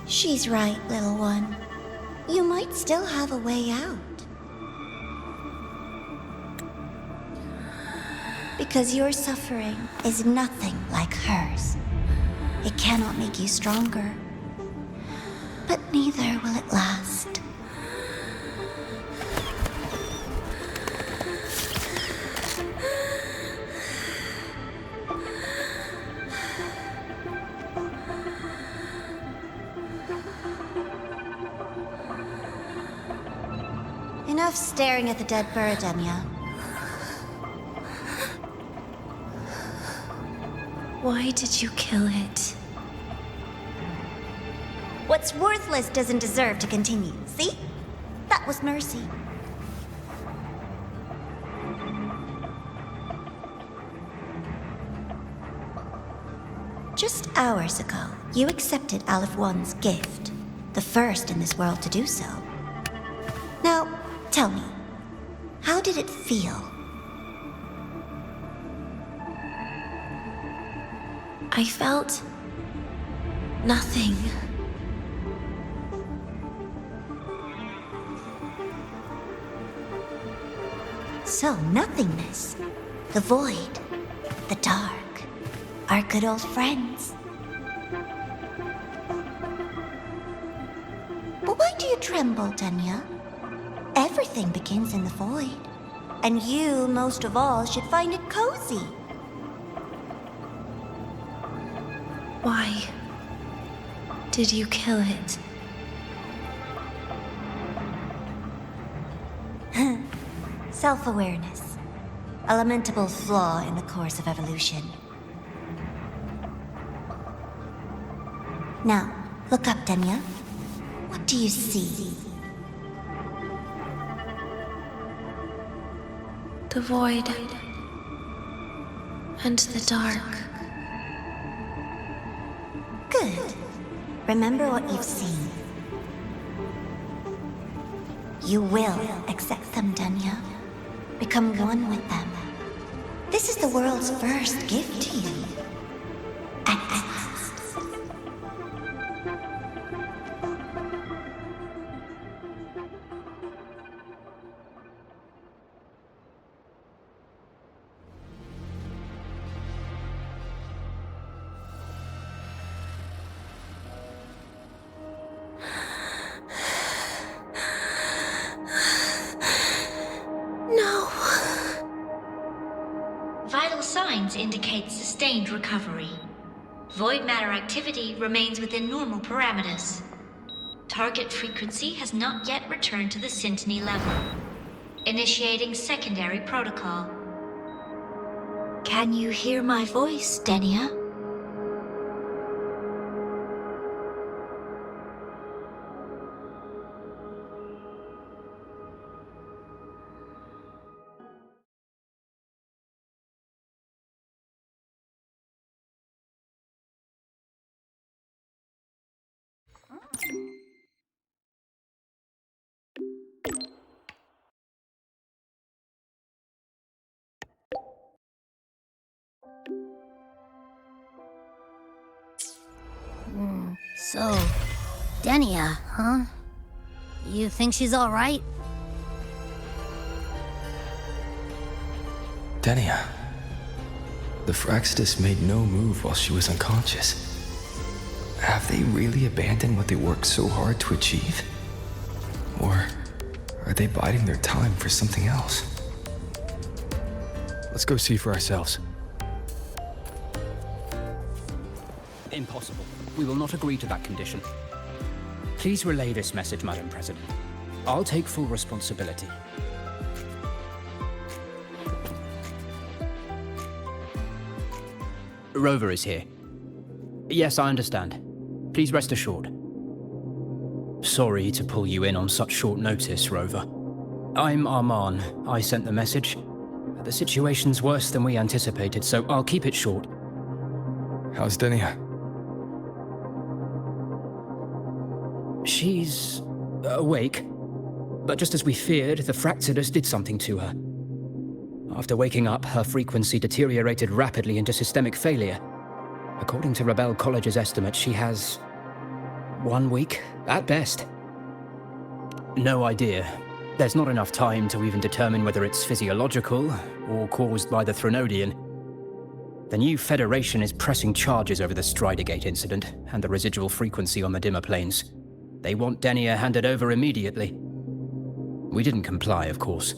She's right, little one. You might still have a way out. Because your suffering is nothing like hers. It cannot make you stronger, but neither will it last. Enough staring at the dead bird, Denia. Why did you kill it? What's worthless doesn't deserve to continue, see? That was mercy. Just hours ago, you accepted Aleph One's gift, the first in this world to do so. Now, tell me, how did it feel? I felt nothing. So, nothingness, the void, the dark, our good old friends. But why do you tremble, Denia? Everything begins in the void, and you, most of all, should find it cozy. Why did you kill it? Self-awareness. A lamentable flaw in the course of evolution. Now, look up, Denia. What do you see? The void and the dark. Good. Remember what you've seen. You will accept them, Denia. Become one with them. This is the world's first gift to you. At last. Vital signs indicate sustained recovery. Void matter activity remains within normal parameters. Target frequency has not yet returned to the syntony level. Initiating secondary protocol. Can you hear my voice, Denia? So, Denia, huh? You think she's all right? Denia. The Fraxis made no move while she was unconscious. Have they really abandoned what they worked so hard to achieve? Or are they biding their time for something else? Let's go see for ourselves. Impossible. We will not agree to that condition. Please relay this message, Madam President. I'll take full responsibility. Rover is here. Yes, I understand. Please rest assured. Sorry to pull you in on such short notice, Rover. I'm Arman. I sent the message. The situation's worse than we anticipated, so I'll keep it short. How's Denia? She's awake. But just as we feared, the Fractidus did something to her. After waking up, her frequency deteriorated rapidly into systemic failure. According to Rebel College's estimate, she has 1 week, at best. No idea. There's not enough time to even determine whether it's physiological or caused by the Threnodian. The new Federation is pressing charges over the Stridergate incident and the residual frequency on the dimmer planes. They want Denia handed over immediately. We didn't comply, of course.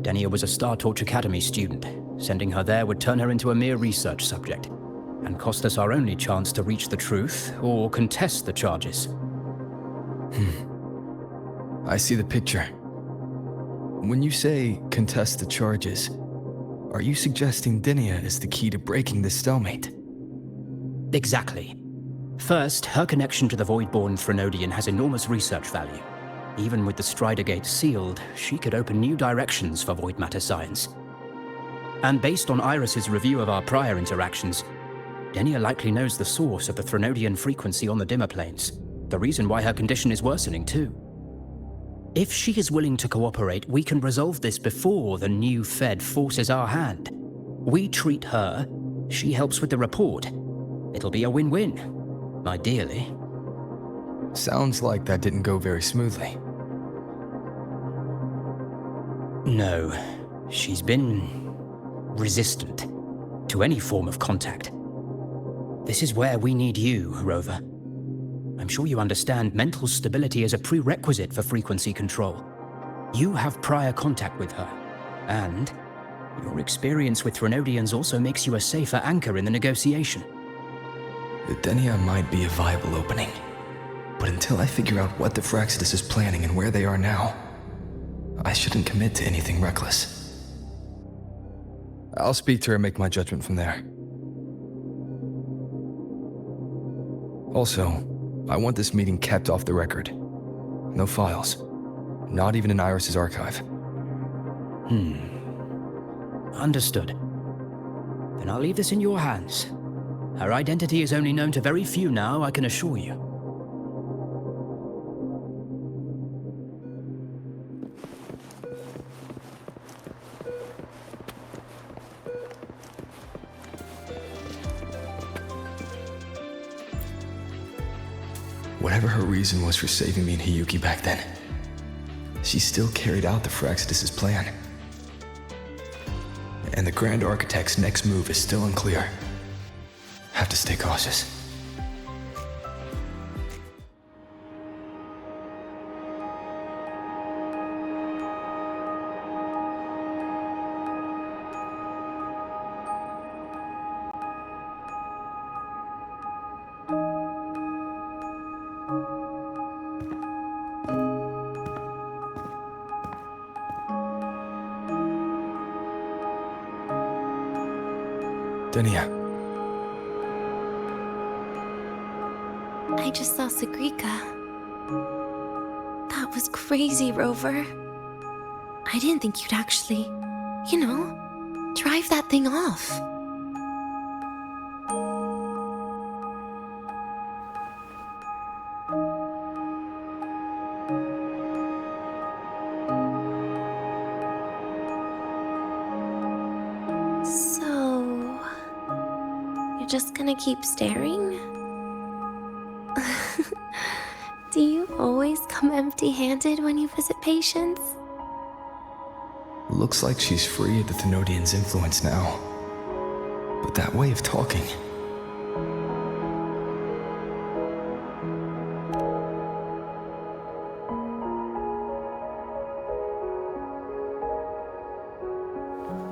Denia was a Startorch Academy student. Sending her there would turn her into a mere research subject, and cost us our only chance to reach the truth or contest the charges. I see the picture. When you say contest the charges, are you suggesting Denia is the key to breaking this stalemate? Exactly. First, her connection to the Voidborn Threnodian has enormous research value. Even with the Stridergate sealed, she could open new directions for void matter science. And based on Iris's review of our prior interactions, Denia likely knows the source of the Threnodian frequency on the dimmer planes, the reason why her condition is worsening too. If she is willing to cooperate, we can resolve this before the new Fed forces our hand. We treat her, she helps with the report. It'll be a win-win, ideally. Sounds like that didn't go very smoothly. No, she's been resistant to any form of contact. This is where we need you, Rover. I'm sure you understand mental stability is a prerequisite for frequency control. You have prior contact with her, and your experience with Threnodians also makes you a safer anchor in the negotiation. Denia might be a viable opening, but until I figure out what the Fractidus is planning and where they are now, I shouldn't commit to anything reckless. I'll speak to her and make my judgment from there. Also, I want this meeting kept off the record. No files. Not even in Iris's archive. Understood. Then I'll leave this in your hands. Her identity is only known to very few now, I can assure you. Whatever her reason was for saving me and Hiyuki back then, she still carried out the Fractidus' plan. And the Grand Architect's next move is still unclear. Have to stay cautious. Denia. I just saw Sigrika. That was crazy, Rover. I didn't think you'd actually, drive that thing off. So, you're just gonna keep staring? Do you always come empty-handed when you visit patients? Looks like she's free of the Thenodian's influence now. But that way of talking...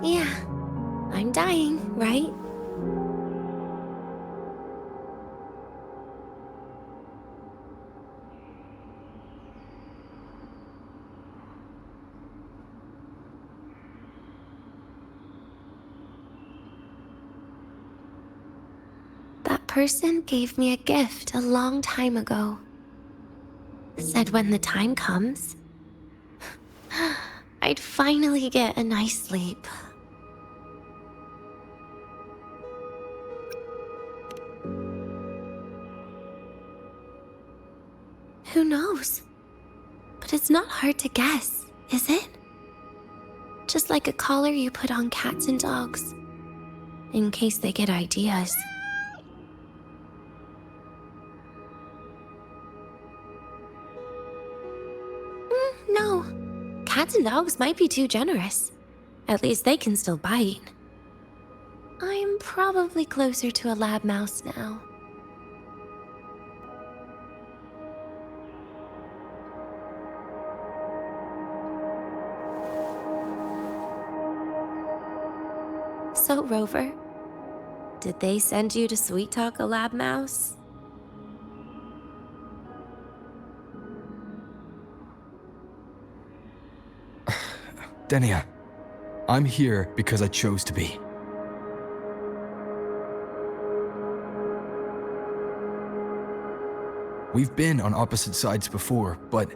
Yeah, I'm dying, right? Person gave me a gift a long time ago. Said when the time comes, I'd finally get a nice sleep. Who knows? But it's not hard to guess, is it? Just like a collar you put on cats and dogs, in case they get ideas. No. Cats and dogs might be too generous. At least they can still bite. I'm probably closer to a lab mouse now. So, Rover, did they send you to sweet talk a lab mouse? Denia, I'm here because I chose to be. We've been on opposite sides before, but...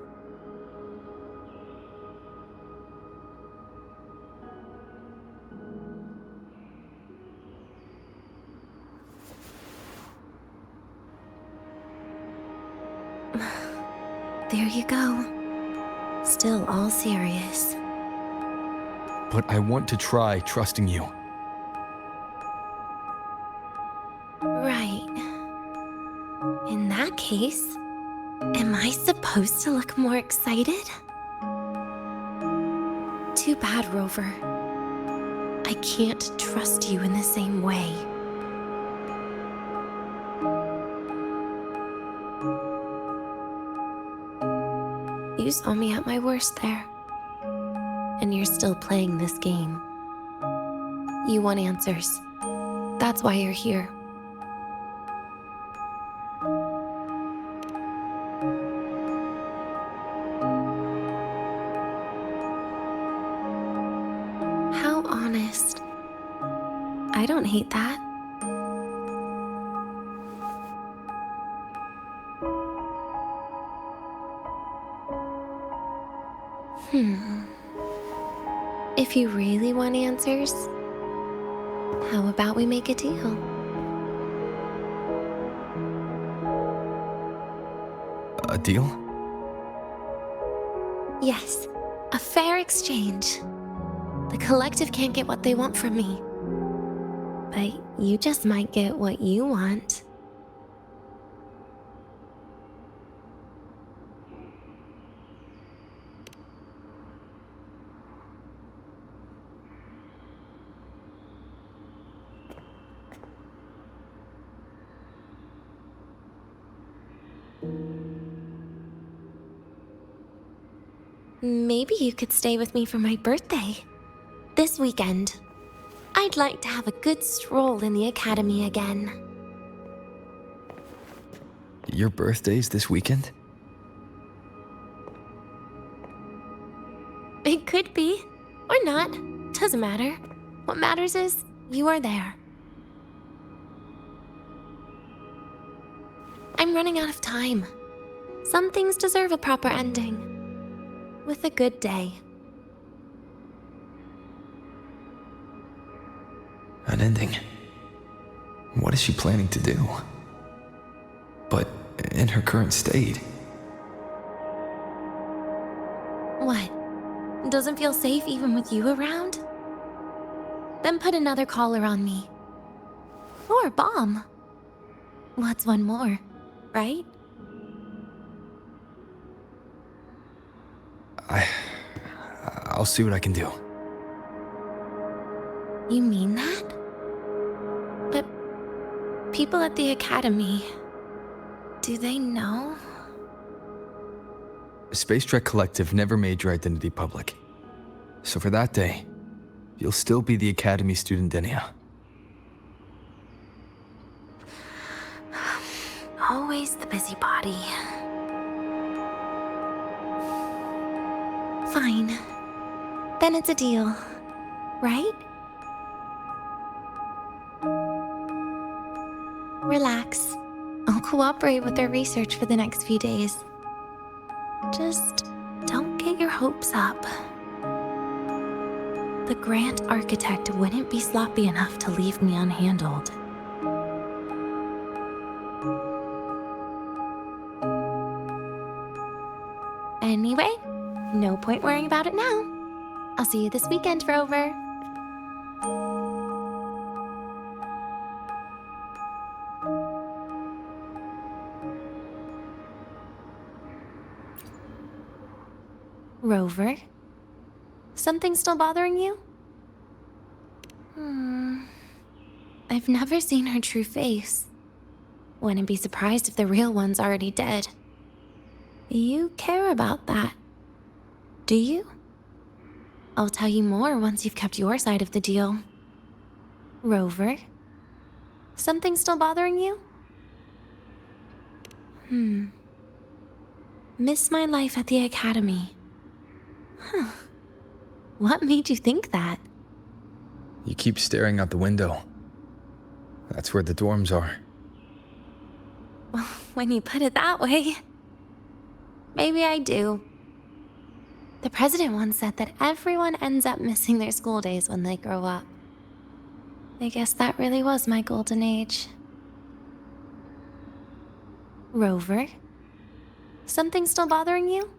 There you go. Still all serious. But I want to try trusting you. Right. In that case, am I supposed to look more excited? Too bad, Rover. I can't trust you in the same way. You saw me at my worst there. And you're still playing this game. You want answers. That's why you're here. How honest. I don't hate that. If you really want answers, how about we make a deal? A deal? Yes, a fair exchange. The collective can't get what they want from me. But you just might get what you want. Maybe you could stay with me for my birthday. This weekend. I'd like to have a good stroll in the academy again. Your birthday's this weekend? It could be, or not. Doesn't matter. What matters is you are there. I'm running out of time. Some things deserve a proper ending. With a good day. An ending? What is she planning to do? But in her current state... What? Doesn't feel safe even with you around? Then put another collar on me. Or a bomb. What's one more, right? I'll see what I can do. You mean that? But people at the academy, do they know? Spacetrek Collective never made your identity public. So for that day, you'll still be the Academy student Denia. Always the busybody. Fine. Then it's a deal, right? Relax. I'll cooperate with their research for the next few days. Just don't get your hopes up. The Grand Architect wouldn't be sloppy enough to leave me unhandled. point worrying about it now. I'll see you this weekend, Rover. Rover? Something still bothering you? I've never seen her true face. Wouldn't be surprised if the real one's already dead. You care about that, do you? I'll tell you more once you've kept your side of the deal. Rover? Something still bothering you? Miss my life at the academy. Huh. What made you think that? You keep staring out the window. That's where the dorms are. Well, when you put it that way, maybe I do. The president once said that everyone ends up missing their school days when they grow up. I guess that really was my golden age. Rover? Something still bothering you?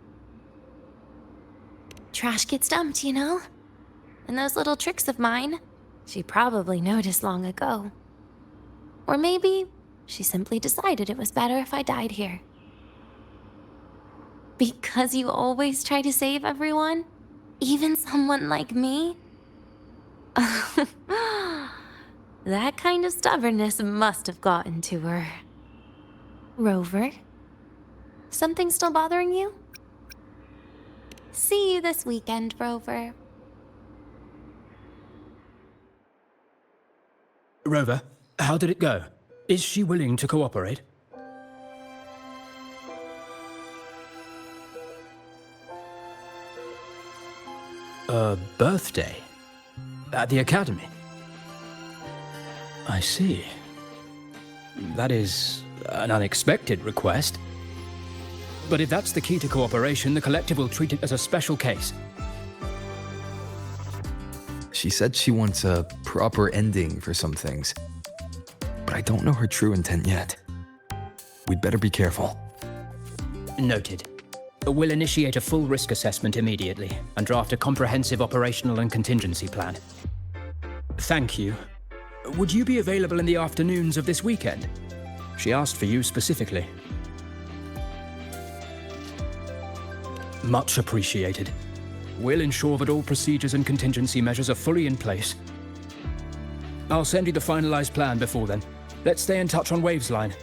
Trash gets dumped, you know? And those little tricks of mine, she probably noticed long ago. Or maybe she simply decided it was better if I died here. Because you always try to save everyone? Even someone like me? That kind of stubbornness must have gotten to her. Rover? Something still bothering you? See you this weekend, Rover. Rover, how did it go? Is she willing to cooperate? A birthday? At the academy? I see. That is an unexpected request. But if that's the key to cooperation, the collective will treat it as a special case. She said she wants a proper ending for some things. But I don't know her true intent yet. We'd better be careful. Noted. We'll initiate a full risk assessment immediately and draft a comprehensive operational and contingency plan. Thank you. Would you be available in the afternoons of this weekend? She asked for you specifically. Much appreciated. We'll ensure that all procedures and contingency measures are fully in place. I'll send you the finalized plan before then. Let's stay in touch on WavesLine.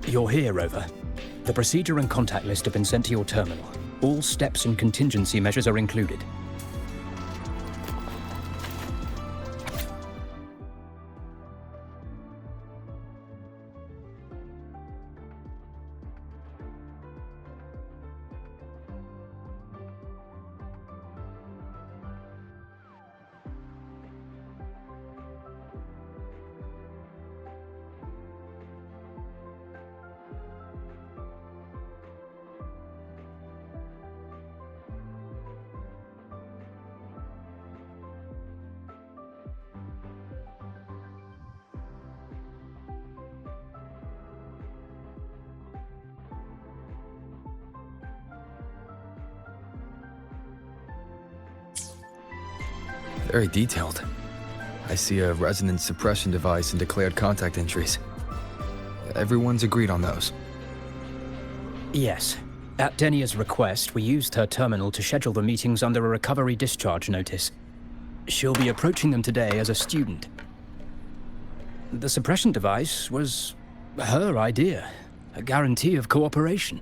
You're here, Rover. The procedure and contact list have been sent to your terminal. All steps and contingency measures are included. Very detailed. I see a resonance suppression device and declared contact entries. Everyone's agreed on those. Yes. At Denia's request, we used her terminal to schedule the meetings under a recovery discharge notice. She'll be approaching them today as a student. The suppression device was her idea, a guarantee of cooperation.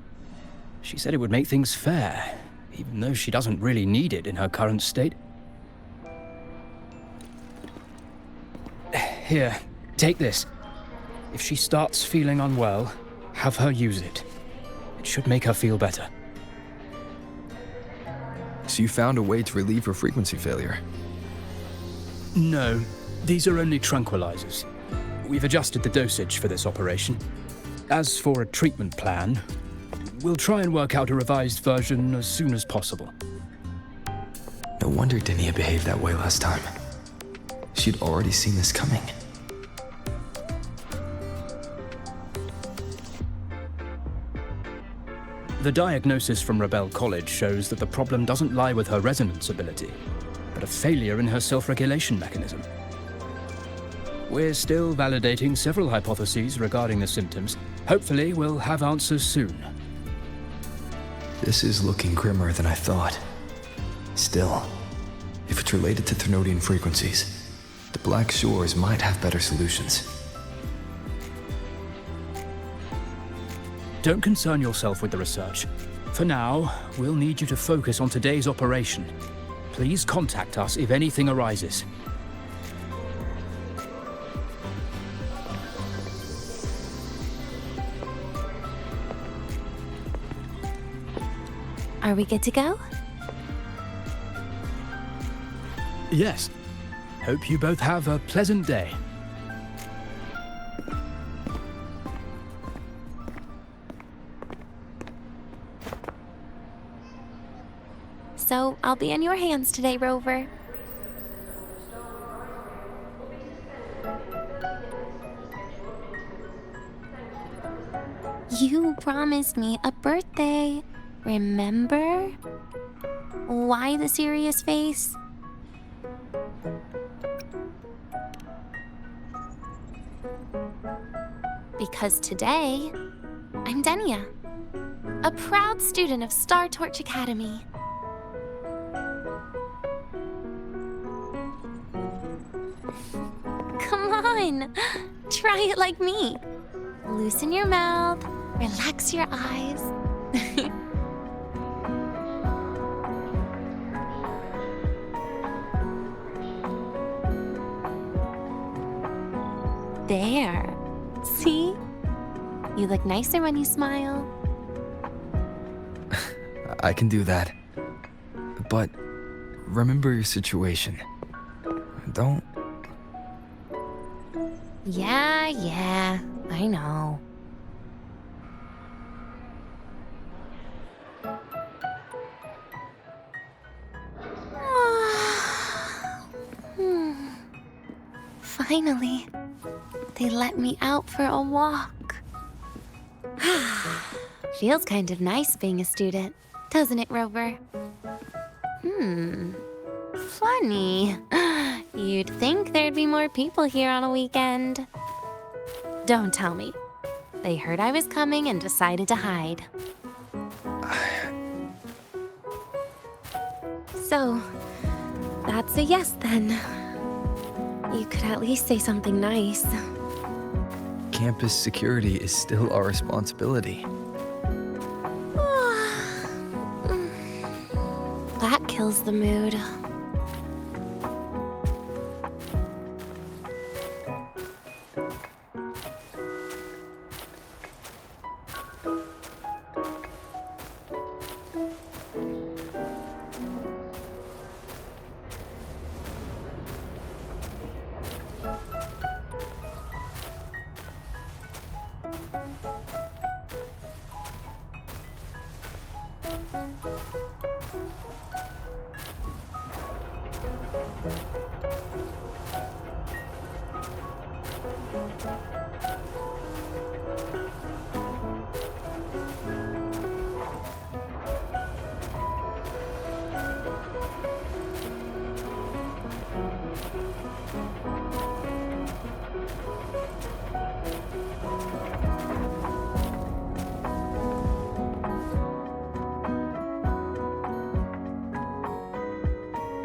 She said it would make things fair, even though she doesn't really need it in her current state. Here, take this. If she starts feeling unwell, have her use it. It should make her feel better. So you found a way to relieve her frequency failure? No, these are only tranquilizers. We've adjusted the dosage for this operation. As for a treatment plan, we'll try and work out a revised version as soon as possible. No wonder Denia behaved that way last time. She'd already seen this coming. The diagnosis from Rebel College shows that the problem doesn't lie with her resonance ability, but a failure in her self-regulation mechanism. We're still validating several hypotheses regarding the symptoms. Hopefully, we'll have answers soon. This is looking grimmer than I thought. Still, if it's related to Thernoidian frequencies, the Black Shores might have better solutions. Don't concern yourself with the research. For now, we'll need you to focus on today's operation. Please contact us if anything arises. Are we good to go? Yes. Hope you both have a pleasant day. So, I'll be in your hands today, Rover. You promised me a birthday, remember? Why the serious face? Because today, I'm Denia, a proud student of Startorch Academy. Come on, try it like me. Loosen your mouth, relax your eyes. There. See? You look nicer when you smile. I can do that. But remember your situation. Don't... Yeah, I know. Finally, they let me out for a walk. Feels kind of nice being a student, doesn't it, Rover? Funny. You'd think there'd be more people here on a weekend. Don't tell me. They heard I was coming and decided to hide. So, that's a yes then. You could at least say something nice. Campus security is still our responsibility. That kills the mood.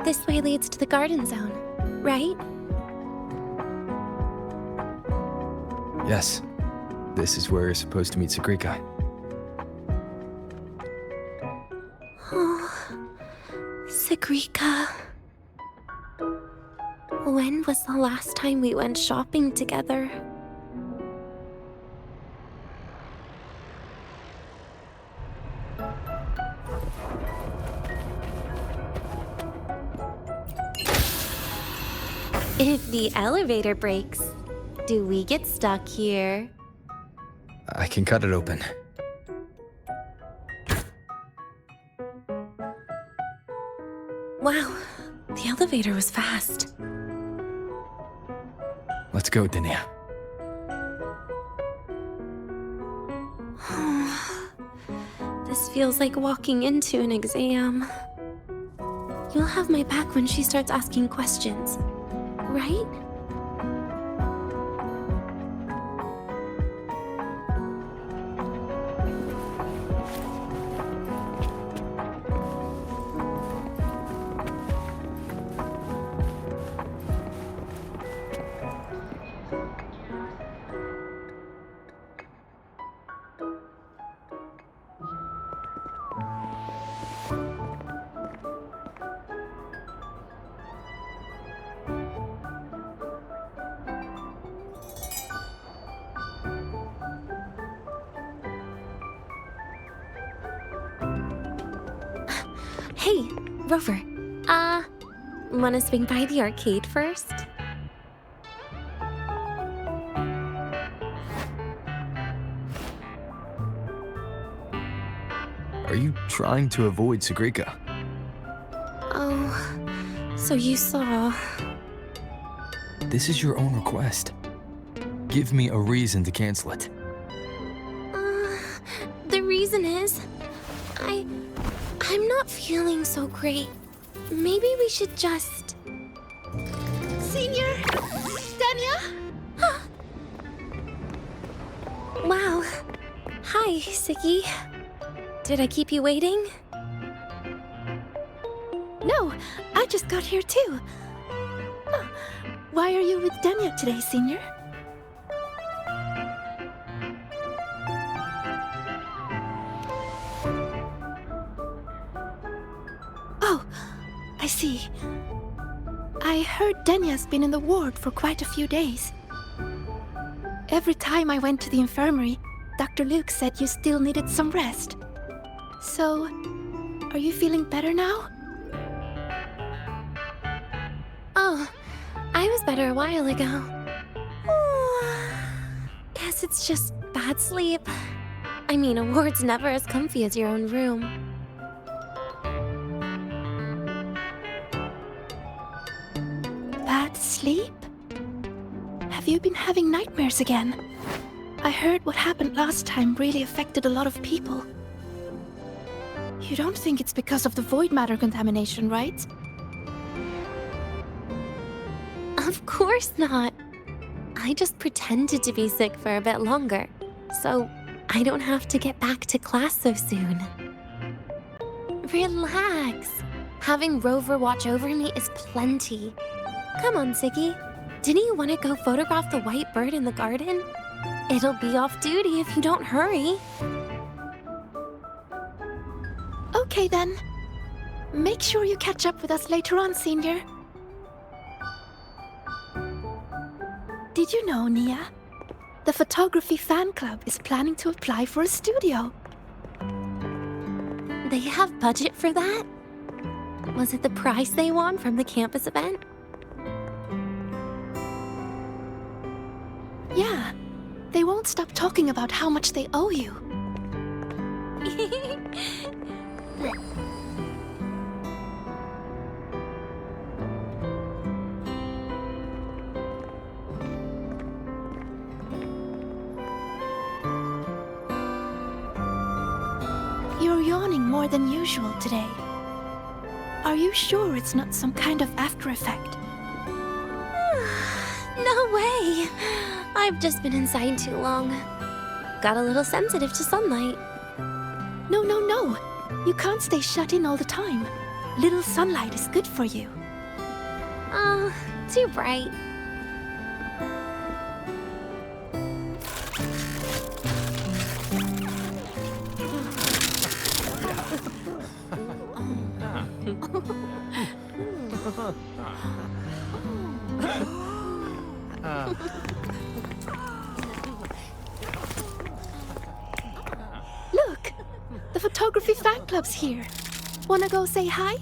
This way leads to the garden zone, right? Yes. This is where you're supposed to meet Sigrika. Oh, Sigrika. When was the last time we went shopping together? If the elevator breaks, do we get stuck here? I can cut it open. The elevator was fast. Let's go, Denia. This feels like walking into an exam. You'll have my back when she starts asking questions, right? Hey, Rover. Wanna swing by the arcade first? Are you trying to avoid Sigrika? Oh, so you saw... This is your own request. Give me a reason to cancel it. The reason is... I'm not feeling so great. Maybe we should just... Senior? Denia? Wow. Hi, Siggy. Did I keep you waiting? No, I just got here too. Why are you with Denia today, Senior? Oh, I see. I heard Denia's been in the ward for quite a few days. Every time I went to the infirmary, Dr. Luke said you still needed some rest. So, are you feeling better now? Oh, I was better a while ago. Guess it's just bad sleep. I mean, a ward's never as comfy as your own room. Bad sleep? Have you been having nightmares again? I heard what happened last time really affected a lot of people. You don't think it's because of the void matter contamination, right? Of course not. I just pretended to be sick for a bit longer, so I don't have to get back to class so soon. Relax. Having Rover watch over me is plenty. Come on, Siggy. Didn't you want to go photograph the white bird in the garden? It'll be off duty if you don't hurry. Okay then. Make sure you catch up with us later on, Senior. Did you know, Nia? The photography fan club is planning to apply for a studio. They have budget for that? Was it the prize they won from the campus event? Yeah. They won't stop talking about how much they owe you. You're yawning more than usual today. Are you sure it's not some kind of after effect? No way! I've just been inside too long. Got a little sensitive to sunlight. No. You can't stay shut in all the time. Little sunlight is good for you. Oh, too bright. Look! The photography fan club's here. Wanna go say hi?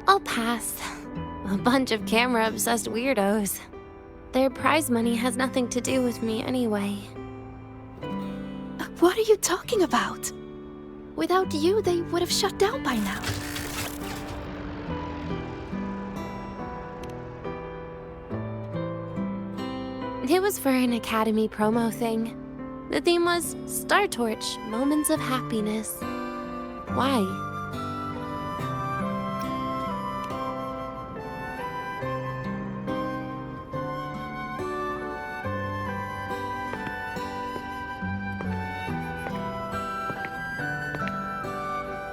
I'll pass. A bunch of camera-obsessed weirdos. Their prize money has nothing to do with me anyway. What are you talking about? Without you, they would have shut down by now. It was for an Academy promo thing. The theme was Startorch, Moments of Happiness. Why?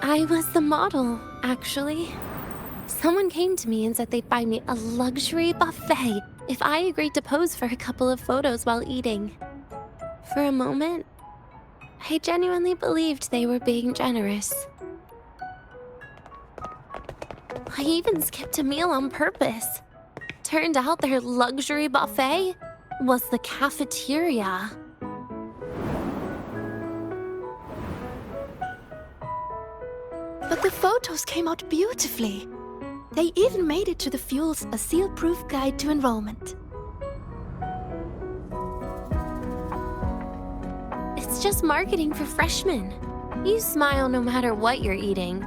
I was the model, actually. Someone came to me and said they'd buy me a luxury buffet if I agreed to pose for a couple of photos while eating. For a moment, I genuinely believed they were being generous. I even skipped a meal on purpose. Turned out their luxury buffet was the cafeteria. But the photos came out beautifully. They even made it to the Fuel's A Seal-Proof Guide to Enrollment. It's just marketing for freshmen. You smile no matter what you're eating.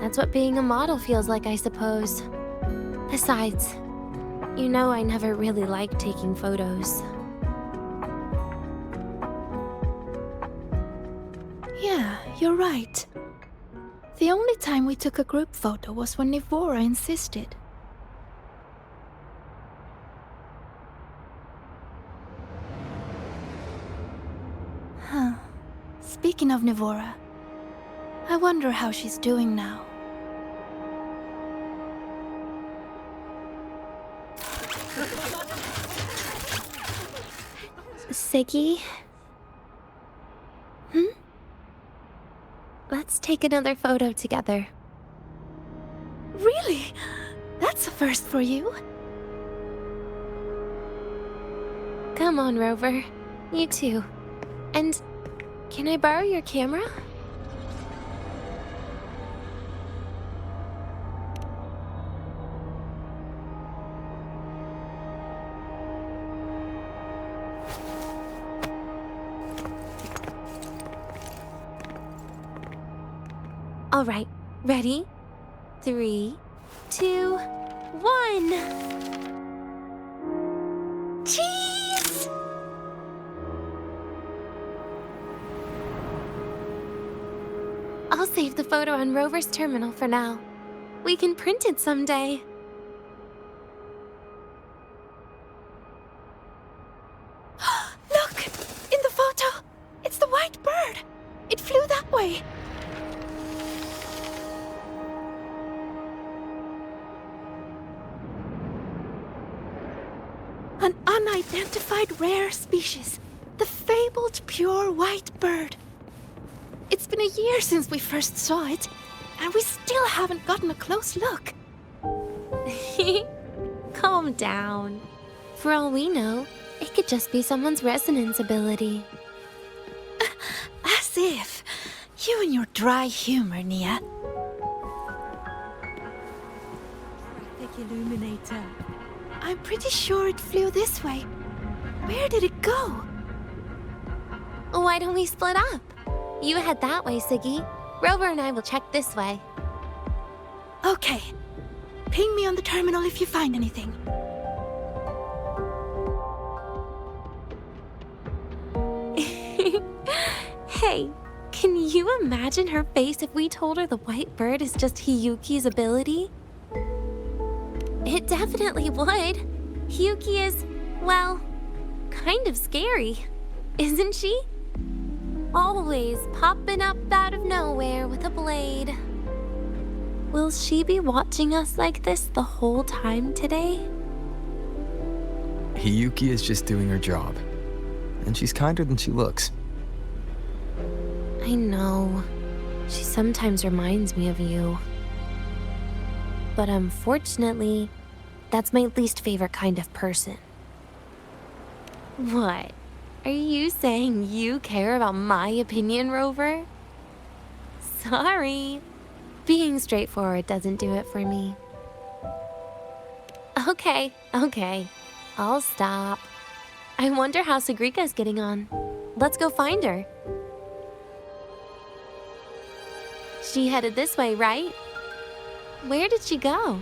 That's what being a model feels like, I suppose. Besides, you know I never really liked taking photos. Yeah, you're right. The only time we took a group photo was when Nivora insisted. Huh. Speaking of Nivora, I wonder how she's doing now. Siggy? Let's take another photo together. Really? That's a first for you. Come on, Rover. You too. And can I borrow your camera? All right, ready? 3, 2, 1. Cheese! I'll save the photo on Rover's terminal for now. We can print it someday. Look! In the photo! It's the white bird! It flew that way! An unidentified rare species. The fabled pure white bird. It's been a year since we first saw it, and we still haven't gotten a close look. Calm down. For all we know, it could just be someone's resonance ability. As if. You and your dry humor, Nia. Traffic illuminator. I'm pretty sure it flew this way. Where did it go? Why don't we split up? You head that way, Siggy. Rover and I will check this way. Okay. Ping me on the terminal if you find anything. Hey, can you imagine her face if we told her the white bird is just Hiyuki's ability? It definitely would. Hiyuki is, well, kind of scary, isn't she? Always popping up out of nowhere with a blade. Will she be watching us like this the whole time today? Hiyuki is just doing her job. And she's kinder than she looks. I know. She sometimes reminds me of you. But unfortunately, that's my least favorite kind of person. What? Are you saying you care about my opinion, Rover? Sorry. Being straightforward doesn't do it for me. Okay. I'll stop. I wonder how Sigrika's getting on. Let's go find her. She headed this way, right? Where did she go?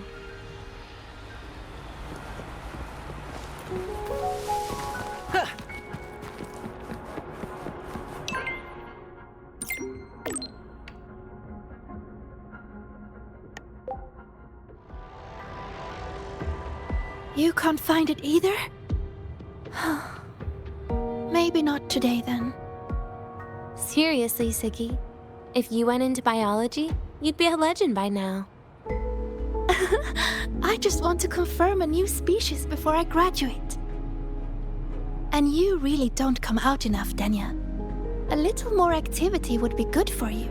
You can't find it either? Maybe not today then. Seriously, Siggy. If you went into biology, you'd be a legend by now. I just want to confirm a new species before I graduate. And you really don't come out enough, Denia. A little more activity would be good for you.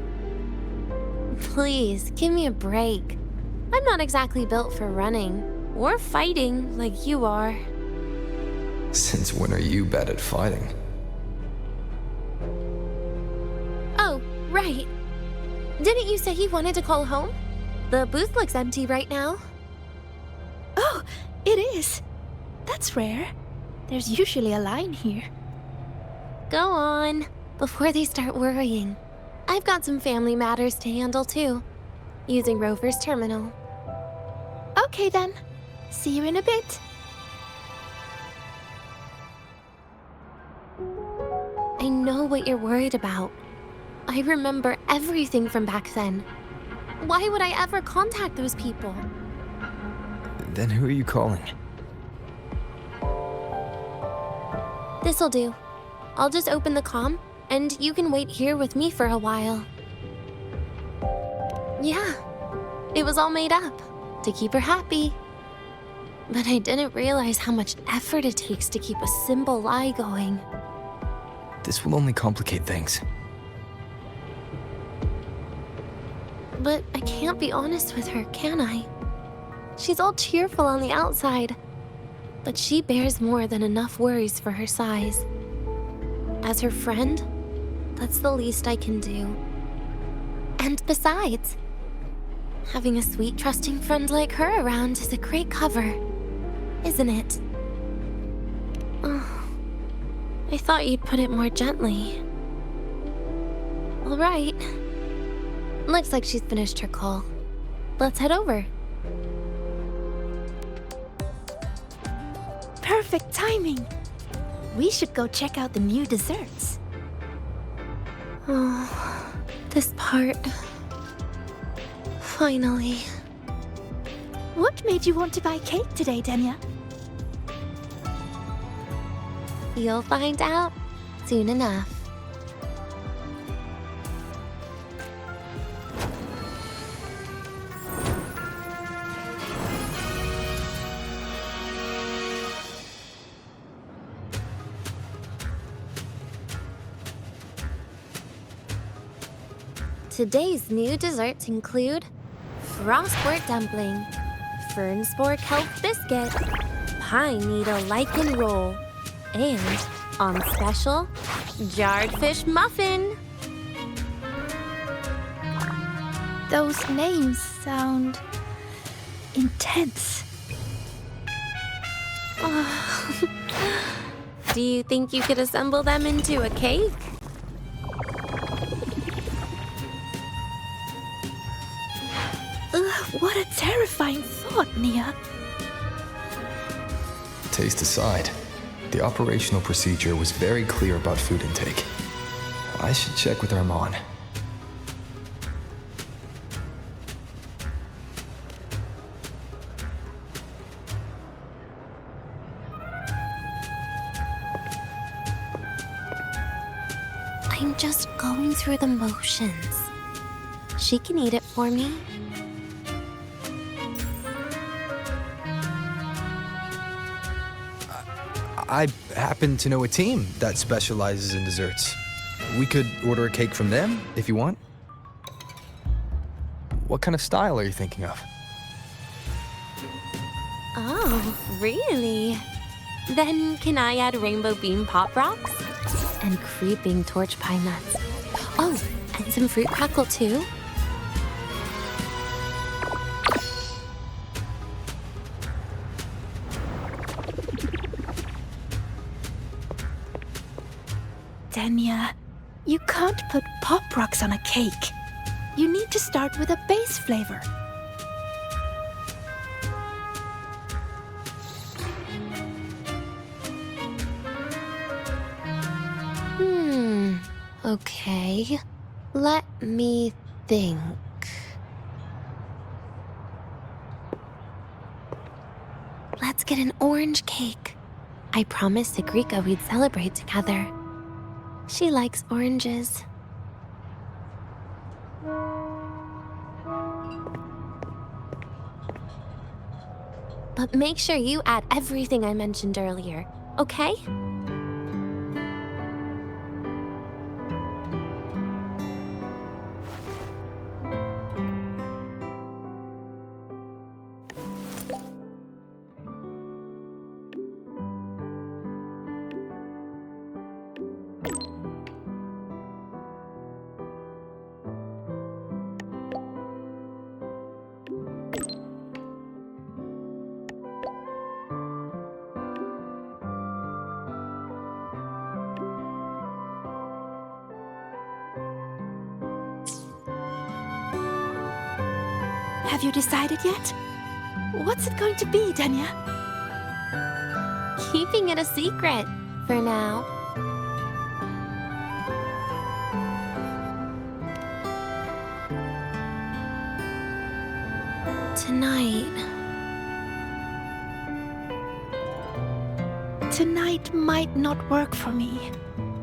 Please, give me a break. I'm not exactly built for running or fighting like you are. Since when are you bad at fighting? Oh, right. Didn't you say you wanted to call home? The booth looks empty right now. Oh, it is. That's rare. There's usually a line here. Go on, before they start worrying. I've got some family matters to handle too, using Rover's terminal. Okay then. See you in a bit. I know what you're worried about. I remember everything from back then. Why would I ever contact those people? Then who are you calling? This'll do. I'll just open the comm, and you can wait here with me for a while. Yeah, it was all made up, to keep her happy. But I didn't realize how much effort it takes to keep a simple lie going. This will only complicate things. But I can't be honest with her, can I? She's all cheerful on the outside, but she bears more than enough worries for her size. As her friend, that's the least I can do. And besides, having a sweet, trusting friend like her around is a great cover, isn't it? Oh, I thought you'd put it more gently. All right. Looks like she's finished her call. Let's head over. Perfect timing. We should go check out the new desserts. Oh, this part. Finally. What made you want to buy cake today, Denia? You'll find out soon enough. Today's new desserts include frostwort dumpling, fern spore kelp biscuit, pine needle lichen roll, and, on special, jarred fish muffin. Those names sound intense. Do you think you could assemble them into a cake? Ugh, what a terrifying thought, Nia. Taste aside, the operational procedure was very clear about food intake. I should check with Armand. I'm just going through the motions. She can eat it for me. I happen to know a team that specializes in desserts. We could order a cake from them if you want. What kind of style are you thinking of? Oh, really? Then can I add rainbow bean pop rocks? And creeping torch pine nuts. Oh, and some fruit crackle too? Denia, you can't put pop rocks on a cake. You need to start with a base flavor. Okay. Let me think. Let's get an orange cake. I promised Sigrika we'd celebrate together. She likes oranges. But make sure you add everything I mentioned earlier, okay? Have you decided yet? What's it going to be, Denia? Keeping it a secret for now. Tonight might not work for me.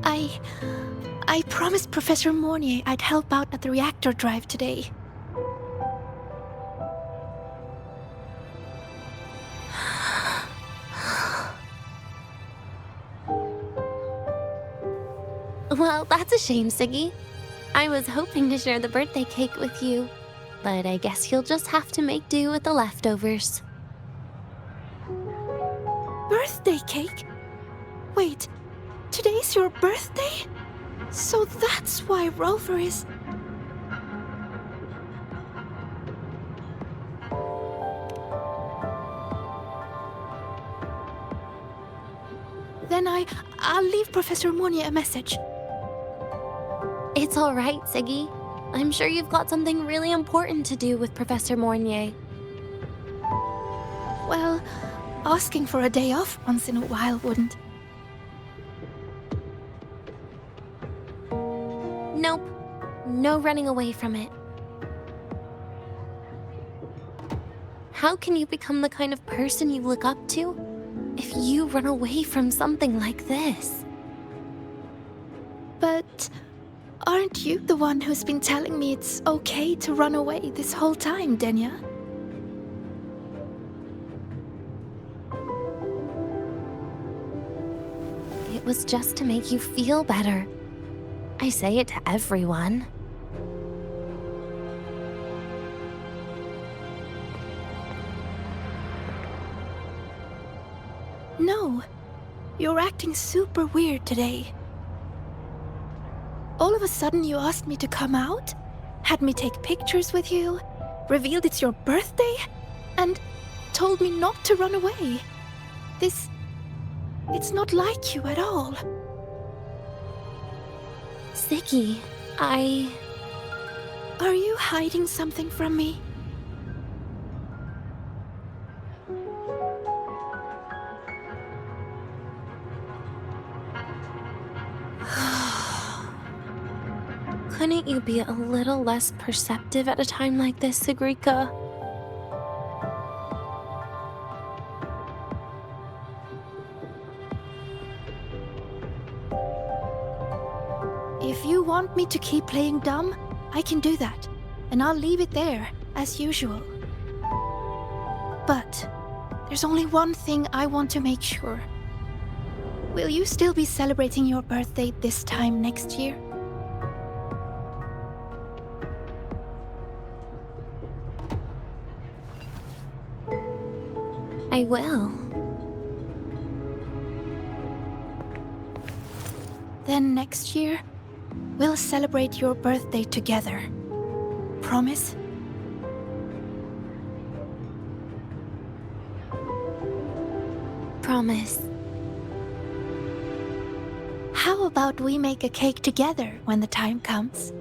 I promised Professor Mornier I'd help out at the reactor drive today. Well, that's a shame, Siggy. I was hoping to share the birthday cake with you, but I guess you'll just have to make do with the leftovers. Birthday cake? Wait, today's your birthday? So that's why Rover is... Then I'll leave Professor Mornier a message. It's all right, Siggy. I'm sure you've got something really important to do with Professor Mornier. Well, asking for a day off once in a while wouldn't. Nope. No running away from it. How can you become the kind of person you look up to if you run away from something like this? But aren't you the one who's been telling me it's okay to run away this whole time, Denia? It was just to make you feel better. I say it to everyone. No, you're acting super weird today. All of a sudden you asked me to come out, had me take pictures with you, revealed it's your birthday, and told me not to run away. It's not like you at all. Siggy, Are you hiding something from me? Couldn't you be a little less perceptive at a time like this, Sigrika? If you want me to keep playing dumb, I can do that, and I'll leave it there, as usual. But there's only one thing I want to make sure. Will you still be celebrating your birthday this time next year? I will. Then next year, we'll celebrate your birthday together. Promise? Promise. How about we make a cake together when the time comes?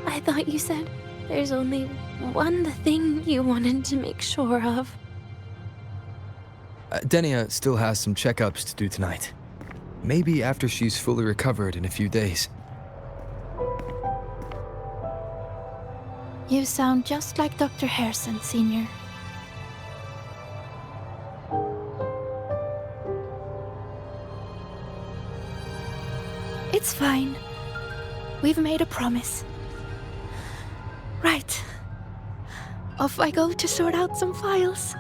I thought you said there's only one thing you wanted to make sure of. Denia still has some checkups to do tonight. Maybe after she's fully recovered in a few days. You sound just like Dr. Harrison, Sr. It's fine. We've made a promise. Right. Off I go to sort out some files.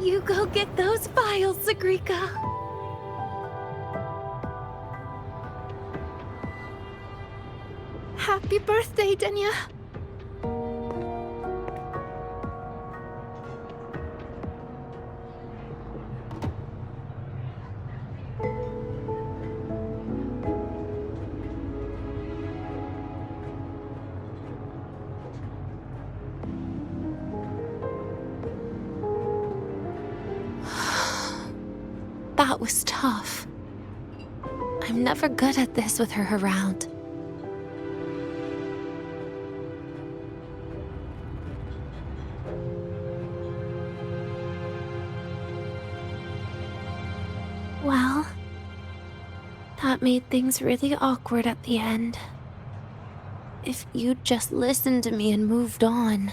You go get those files, Sigrika. Happy birthday, Denia. That was tough. I'm never good at this with her around. Well, that made things really awkward at the end. If you'd just listened to me and moved on.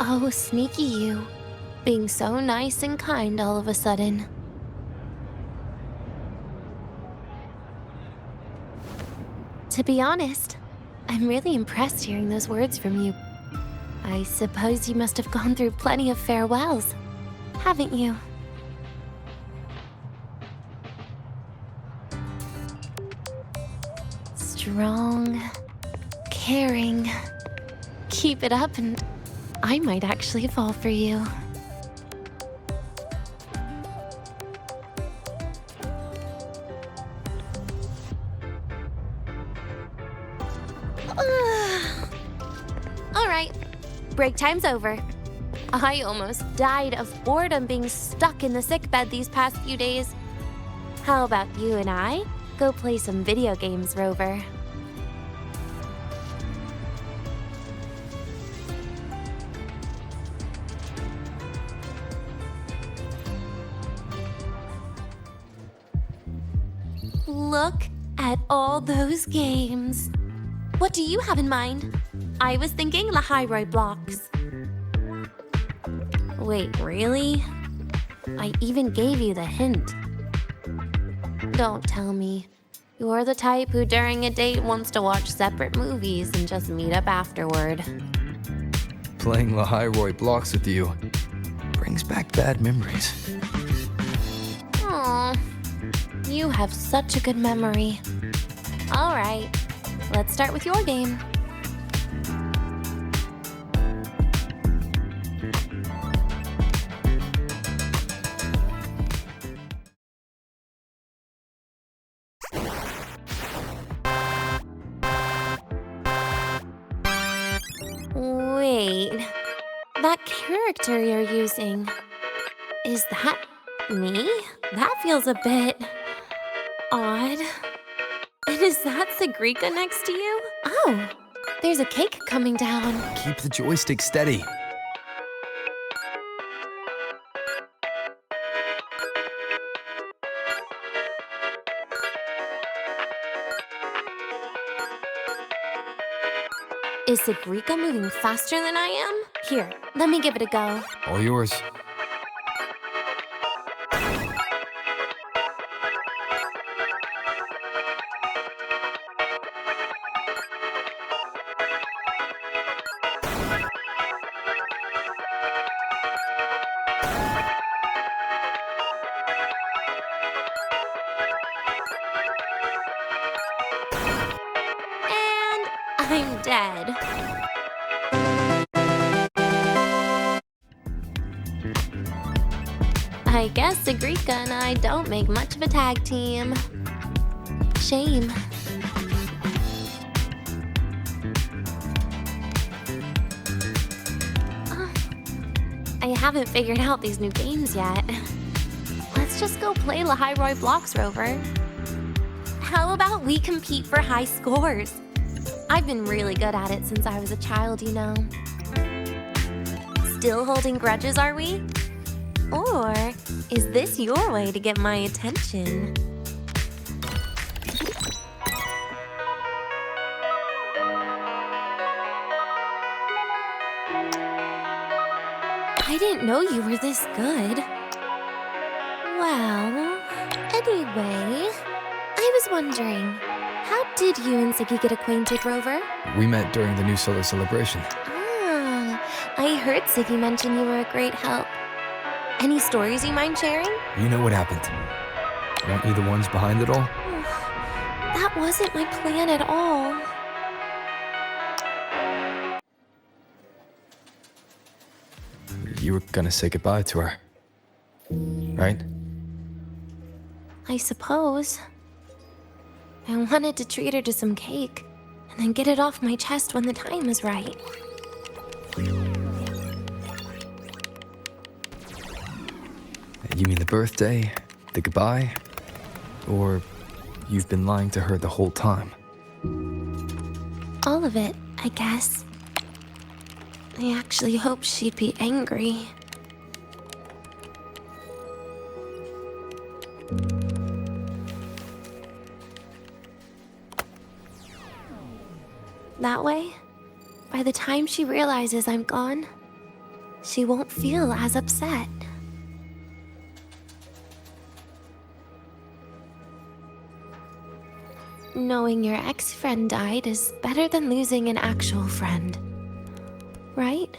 Oh, sneaky you. Being so nice and kind all of a sudden. To be honest, I'm really impressed hearing those words from you. I suppose you must have gone through plenty of farewells, haven't you? Strong, caring. Keep it up and I might actually fall for you. All right, break time's over. I almost died of boredom being stuck in the sickbed these past few days. How about you and I go play some video games, Rover? Look at all those games. What do you have in mind? I was thinking Lahiroi blocks. Wait, really? I even gave you the hint. Don't tell me. You're the type who during a date wants to watch separate movies and just meet up afterward. Playing Lahiroi blocks with you brings back bad memories. Aw, you have such a good memory. All right, let's start with your game. Wait, that character you're using, is that me? That feels a bit odd. And is that Sigrika next to you? Oh, there's a cake coming down. Keep the joystick steady. Is Sigrika moving faster than I am? Here, let me give it a go. All yours. And I'm dead. I guess Sigrika and I don't make much of a tag team. Shame. haven't figured out these new games yet. Let's just go play Lahiroi Blocks, Rover. How about we compete for high scores? I've been really good at it since I was a child, you know. Still holding grudges, are we? Or is this your way to get my attention? I didn't know you were this good. Well, anyway, I was wondering, how did you and Siggy get acquainted, Rover? We met during the New Solar Celebration. Ah, I heard Siggy mention you were a great help. Any stories you mind sharing? You know what happened. Weren't you the ones behind it all? That wasn't my plan at all. You were gonna say goodbye to her, right? I suppose. I wanted to treat her to some cake, and then get it off my chest when the time is right. You mean the birthday, the goodbye, or you've been lying to her the whole time? All of it, I guess. I actually hoped she'd be angry. That way, by the time she realizes I'm gone, she won't feel as upset. Knowing your ex-friend died is better than losing an actual friend, right?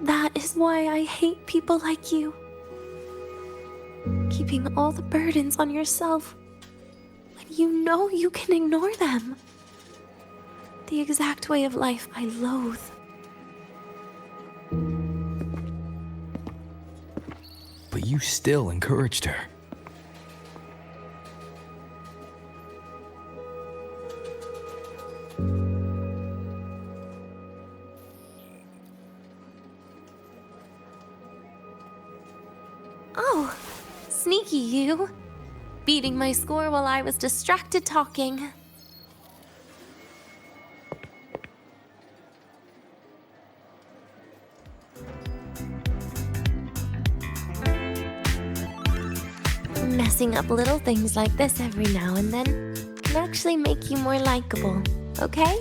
That is why I hate people like you. Keeping all the burdens on yourself when you know you can ignore them. The exact way of life I loathe. But you still encouraged her. Oh, sneaky you. Beating my score while I was distracted talking. Messing up little things like this every now and then can actually make you more likable, okay?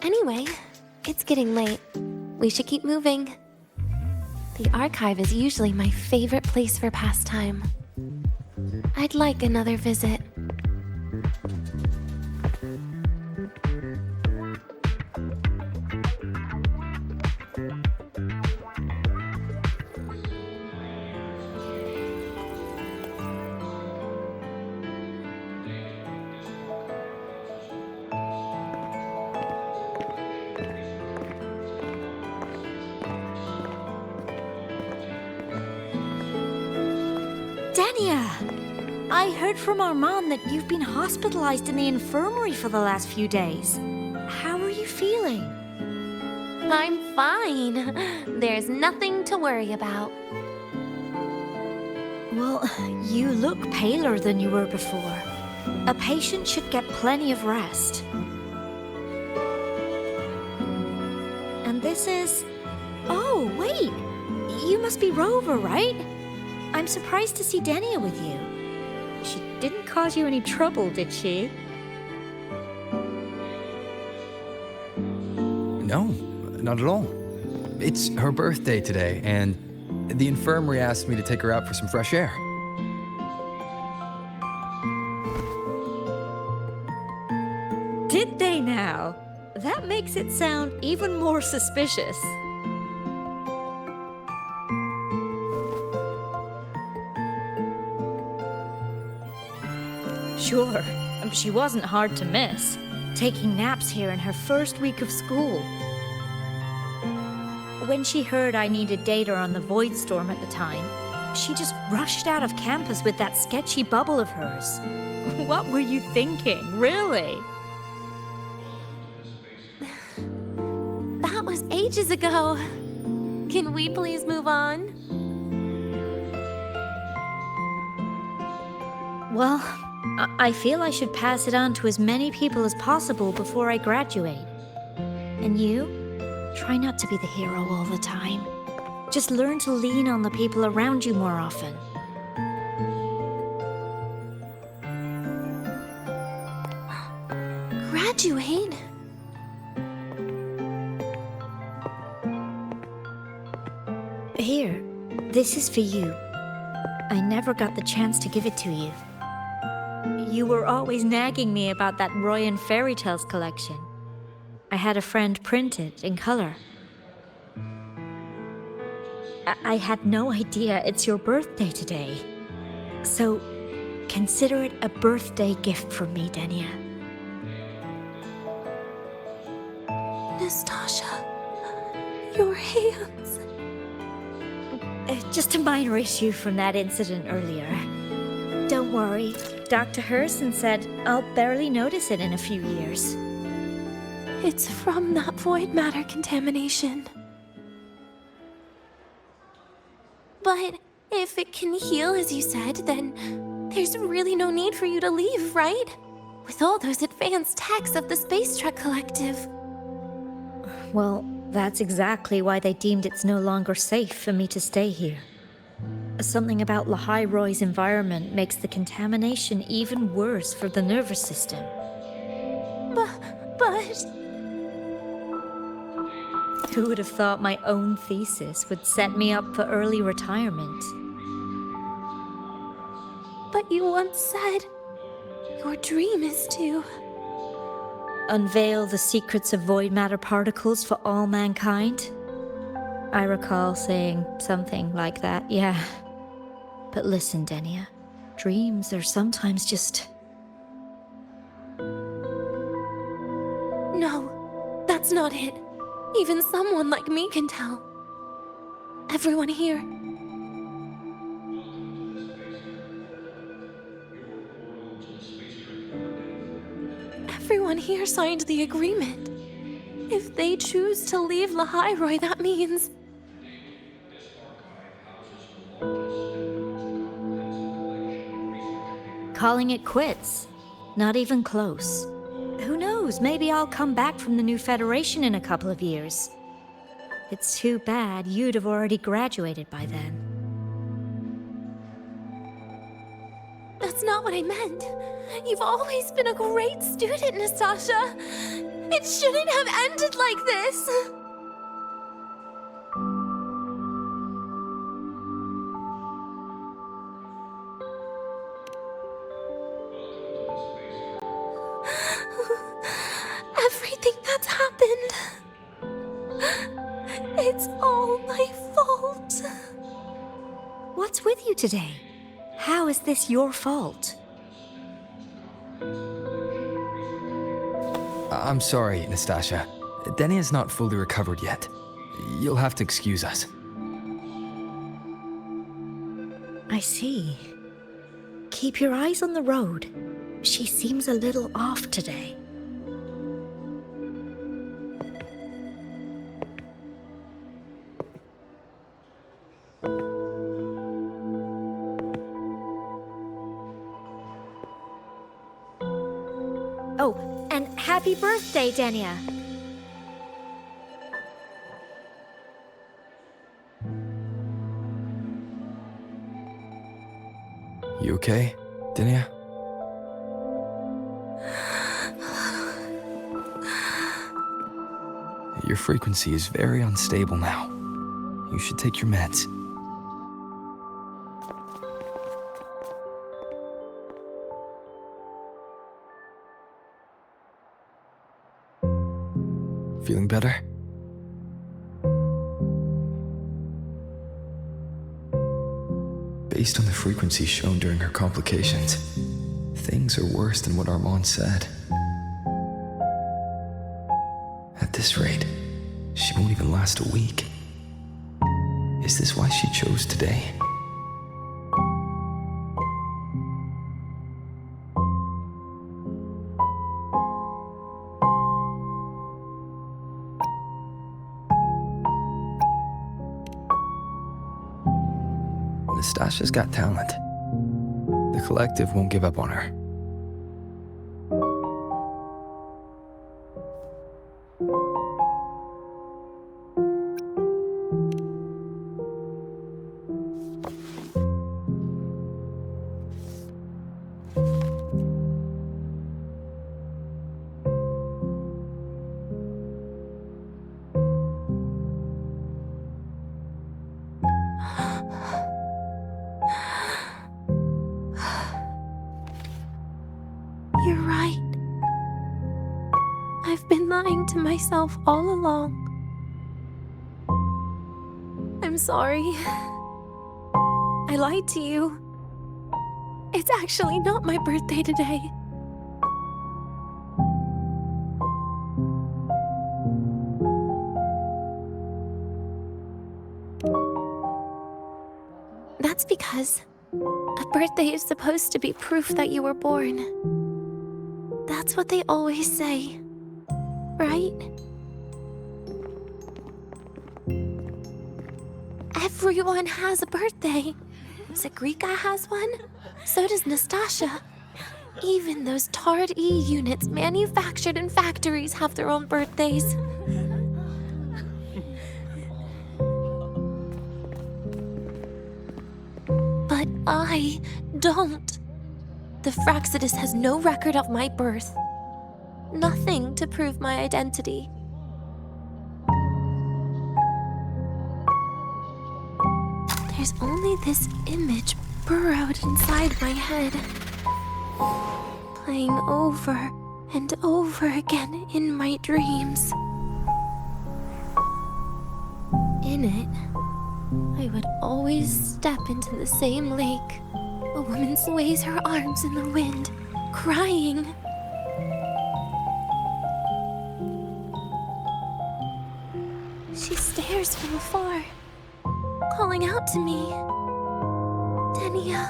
Anyway, it's getting late. We should keep moving. The archive is usually my favorite place for pastime. I'd like another visit. Denia! I heard from Armand that you've been hospitalized in the infirmary for the last few days. How are you feeling? I'm fine. There's nothing to worry about. Well, you look paler than you were before. A patient should get plenty of rest. And this is... Oh, wait! You must be Rover, right? I'm surprised to see Denia with you. She didn't cause you any trouble, did she? No, not at all. It's her birthday today, and the infirmary asked me to take her out for some fresh air. Did they now? That makes it sound even more suspicious. Sure, she wasn't hard to miss. taking naps here in her first week of school. When she heard I needed data on the Void Storm at the time, she just rushed out of campus with that sketchy bubble of hers. What were you thinking, really? That was ages ago. Can we please move on? Well, I feel I should pass it on to as many people as possible before I graduate. And you? Try not to be the hero all the time. Just learn to lean on the people around you more often. Graduate? Here, this is for you. I never got the chance to give it to you. You were always nagging me about that Roy and Fairy Tales collection. I had a friend print it in color. I had no idea it's your birthday today. So, consider it a birthday gift from me, Denia. Nastasha, your hands. Just a minor issue from that incident earlier. Don't worry, Dr. Herson said I'll barely notice it in a few years. It's from that void matter contamination. But if it can heal, as you said, then there's really no need for you to leave, right? With all those advanced techs of the Spacetrek Collective. Well, that's exactly why they deemed it's no longer safe for me to stay here. Something about Lahai Roy's environment makes the contamination even worse for the nervous system. But... Who would have thought my own thesis would set me up for early retirement? But you once said your dream is to... unveil the secrets of void matter particles for all mankind? I recall saying something like that, yeah. But listen, Denia, dreams are sometimes just... No, that's not it. Even someone like me can tell. Everyone here. Everyone here signed the agreement. If they choose to leave Lahai Roy, that means... calling it quits. Not even close. Who knows, maybe I'll come back from the new Federation in a couple of years. It's too bad you'd have already graduated by then. That's not what I meant. You've always been a great student, Nastasha. It shouldn't have ended like this. Everything that's happened, it's all my fault. What's with you today? How is this your fault? I'm sorry, Nastasha. Denia's not fully recovered yet. You'll have to excuse us. I see. Keep your eyes on the road. She seems a little off today. Oh, and happy birthday, Denia. You okay, Denia? Your frequency is very unstable now. You should take your meds. Feeling better? Based on the frequency shown during her complications, things are worse than what Armand said. this rate, she won't even last a week. Is this why she chose today? Nastasha's got talent. The collective won't give up on her. You're right. I've been lying to myself all along. I'm sorry. I lied to you. It's actually not my birthday today. That's because a birthday is supposed to be proof that you were born. That's what they always say, right? Everyone has a birthday. Sigrika has one, so does Nastasha. Even those tarred E units manufactured in factories have their own birthdays. But I don't. The Fraxidus has no record of my birth. Nothing to prove my identity. There's only this image burrowed inside my head, playing over and over again in my dreams. In it, I would always step into the same lake. A woman sways her arms in the wind, crying. She stares from afar, calling out to me. Denia.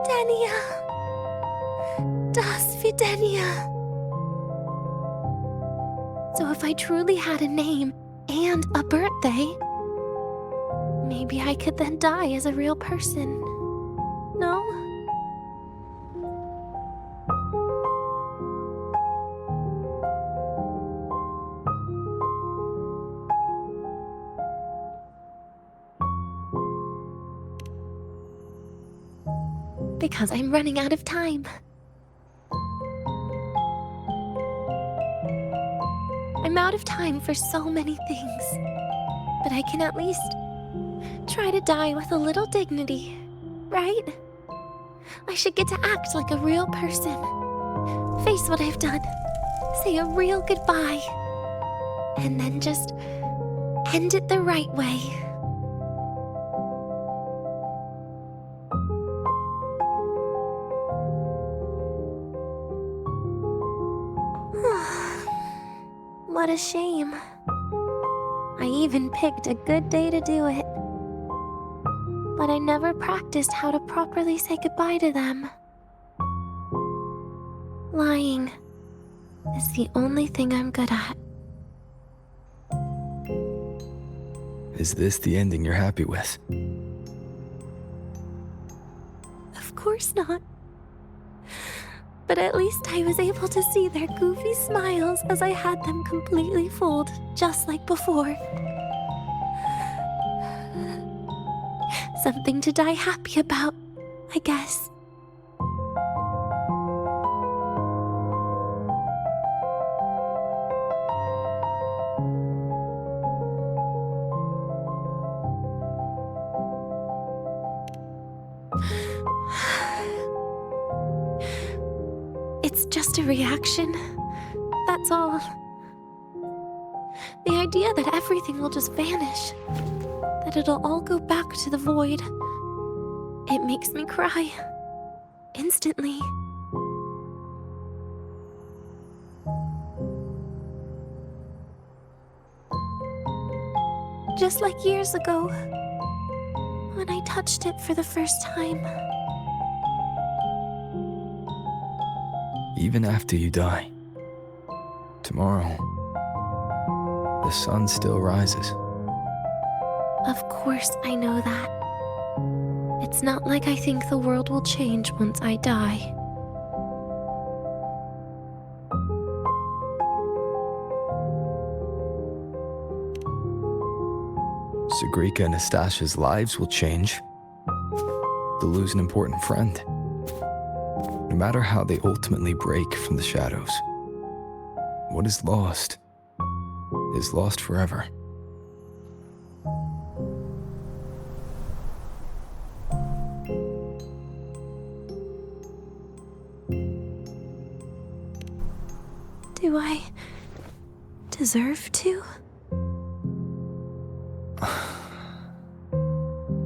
Denia. Das Videnia. So if I truly had a name and a birthday, maybe I could then die as a real person. No? Because I'm running out of time. I'm out of time for so many things, but I can at least try to die with a little dignity, right? I should get to act like a real person. Face what I've done. Say a real goodbye. And then just end it the right way. What a shame. I even picked a good day to do it. But I never practiced how to properly say goodbye to them. Lying is the only thing I'm good at. Is this the ending you're happy with? Of course not. But at least I was able to see their goofy smiles as I had them completely fooled, just like before. Something to die happy about, I guess. It's just a reaction. That's all. The idea that everything will just vanish, that it'll all go back to the void, it makes me cry. Instantly. Just like years ago, when I touched it for the first time. Even after you die, tomorrow, the sun still rises. Of course I know that. It's not like I think the world will change once I die. Sigrika and Nastasha's lives will change. They'll lose an important friend. No matter how they ultimately break from the shadows, what is lost forever. Do I deserve to?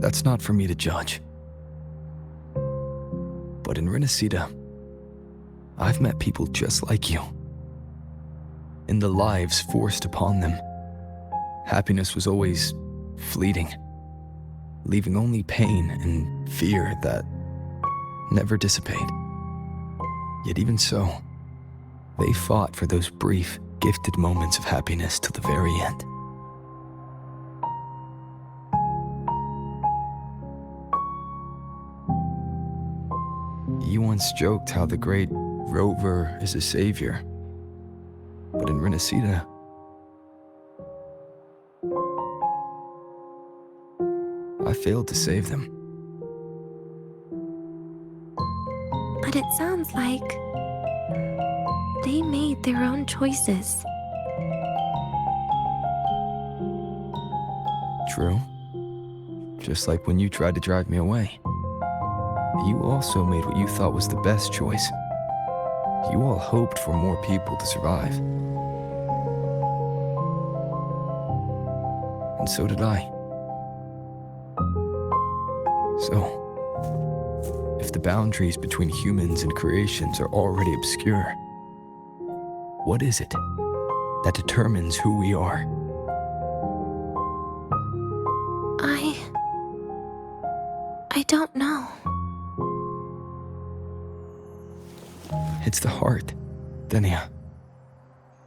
That's not for me to judge. But in Renacida, I've met people just like you. In the lives forced upon them, happiness was always fleeting, leaving only pain and fear that never dissipate. Yet even so, they fought for those brief, gifted moments of happiness till the very end. You once joked how the great Rover is a savior, but in Renacida, I failed to save them. But it sounds like they made their own choices. True. Just like when you tried to drive me away. You also made what you thought was the best choice. You all hoped for more people to survive. And so did I. So, if the boundaries between humans and creations are already obscure, what is it that determines who we are? I don't know. It's the heart, Denia.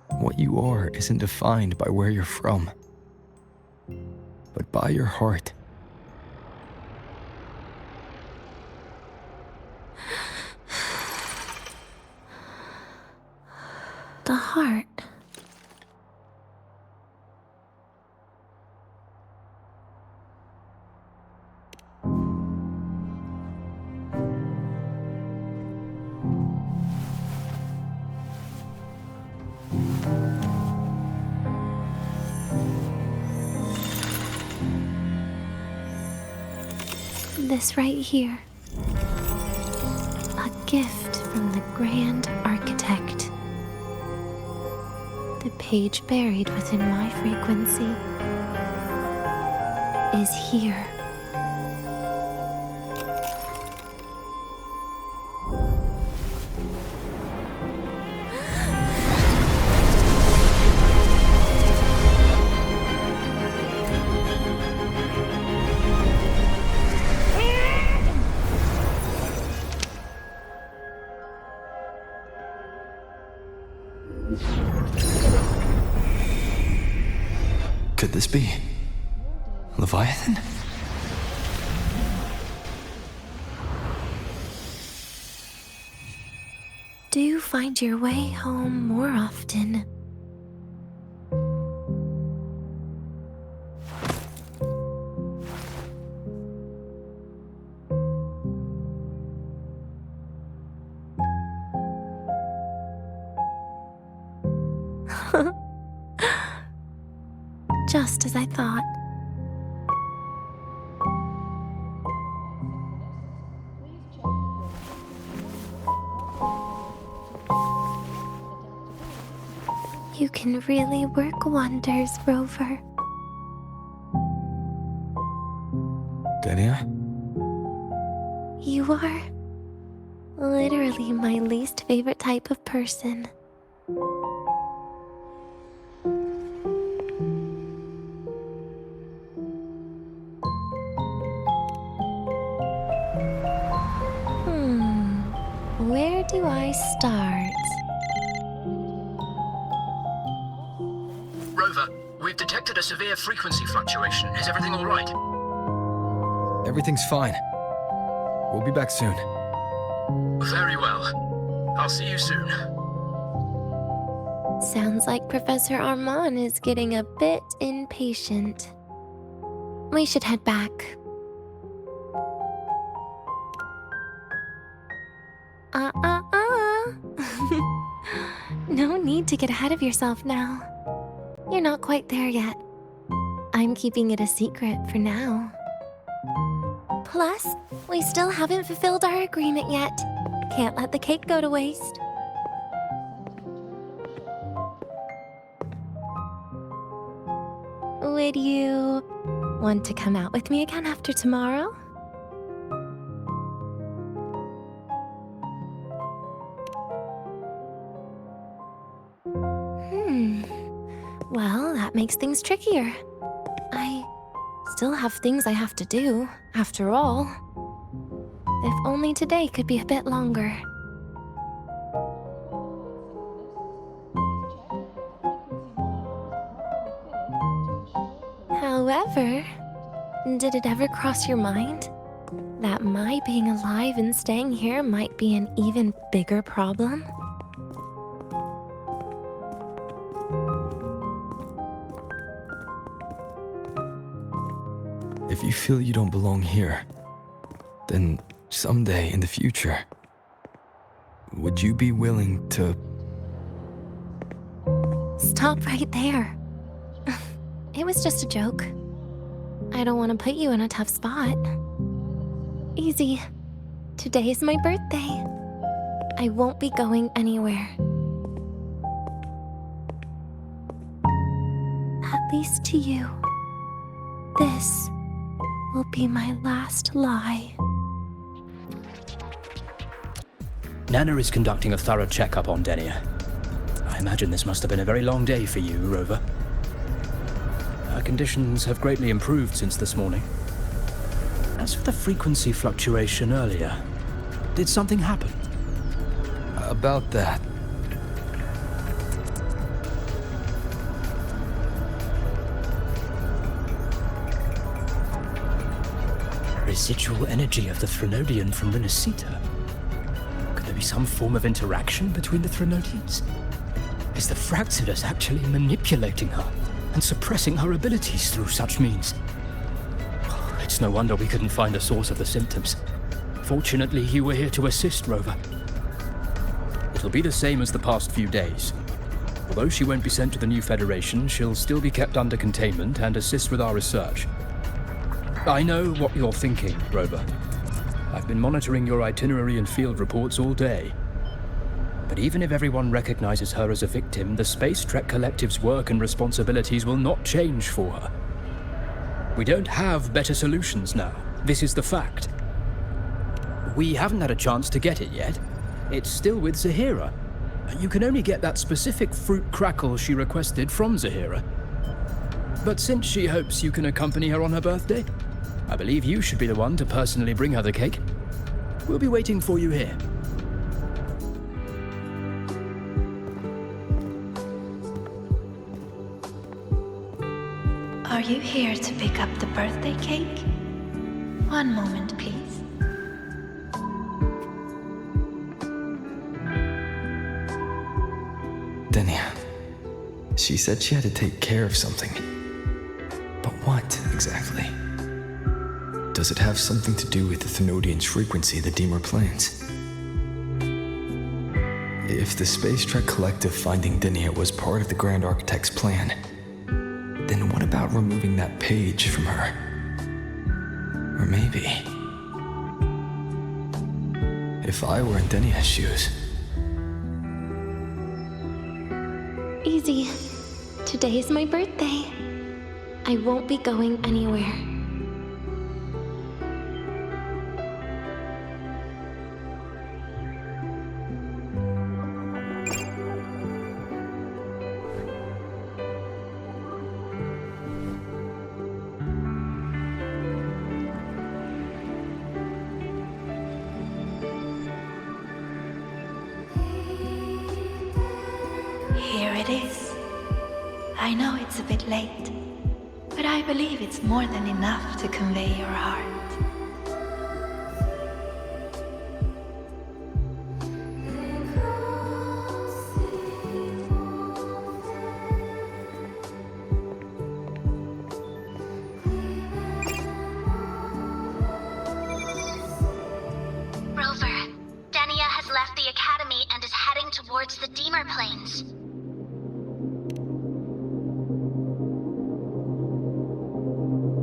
What you are isn't defined by where you're from, but by your heart. The heart. This right here. A gift from the Grand Architect. The page buried within my frequency is here. Could this be Leviathan? Do you find your way home more often? Just as I thought. You can really work wonders, Rover. Denia? You are literally my least favorite type of person. Where do I start? Rover, we've detected a severe frequency fluctuation. Is everything all right? Everything's fine. We'll be back soon. Very well. I'll see you soon. Sounds like Professor Armand is getting a bit impatient. We should head back. No need to get ahead of yourself now. You're not quite there yet. I'm keeping it a secret for now. Plus, we still haven't fulfilled our agreement yet. Can't let the cake go to waste. Would you want to come out with me again after tomorrow? Well, that makes things trickier. I still have things I have to do, after all. If only today could be a bit longer. However, did it ever cross your mind that my being alive and staying here might be an even bigger problem? If you feel you don't belong here, then someday in the future, would you be willing to... Stop right there. It was just a joke. I don't want to put you in a tough spot. Easy. Today is my birthday. I won't be going anywhere. At least to you. This will be my last lie. Nana is conducting a thorough checkup on Denia. I imagine this must have been a very long day for you, Rover. Her conditions have greatly improved since this morning. As for the frequency fluctuation earlier, did something happen? About that. Residual energy of the Threnodian from Renacita. Could there be some form of interaction between the Threnodians? Is the Fraxidus actually manipulating her and suppressing her abilities through such means? It's no wonder we couldn't find a source of the symptoms. Fortunately, you were here to assist, Rover. It'll be the same as the past few days. Although she won't be sent to the new Federation, she'll still be kept under containment and assist with our research. I know what you're thinking, Rover. I've been monitoring your itinerary and field reports all day. But even if everyone recognizes her as a victim, the Spacetrek Collective's work and responsibilities will not change for her. We don't have better solutions now. This is the fact. We haven't had a chance to get it yet. It's still with Zahira. You can only get that specific fruit crackle she requested from Zahira. But since she hopes you can accompany her on her birthday, I believe you should be the one to personally bring her the cake. We'll be waiting for you here. Are you here to pick up the birthday cake? One moment, please. Denia. She said she had to take care of something. But what, exactly? Does it have something to do with the Thenodian's frequency the Deemer plans? If the Spacetrek Collective finding Denia was part of the Grand Architect's plan, then what about removing that page from her? Or maybe... if I were in Denia's shoes... Easy. Today is my birthday. I won't be going anywhere. it is. I know it's a bit late, but I believe it's more than enough to convey your heart. Rover, Denia has left the Academy and is heading towards the Deemer Plains.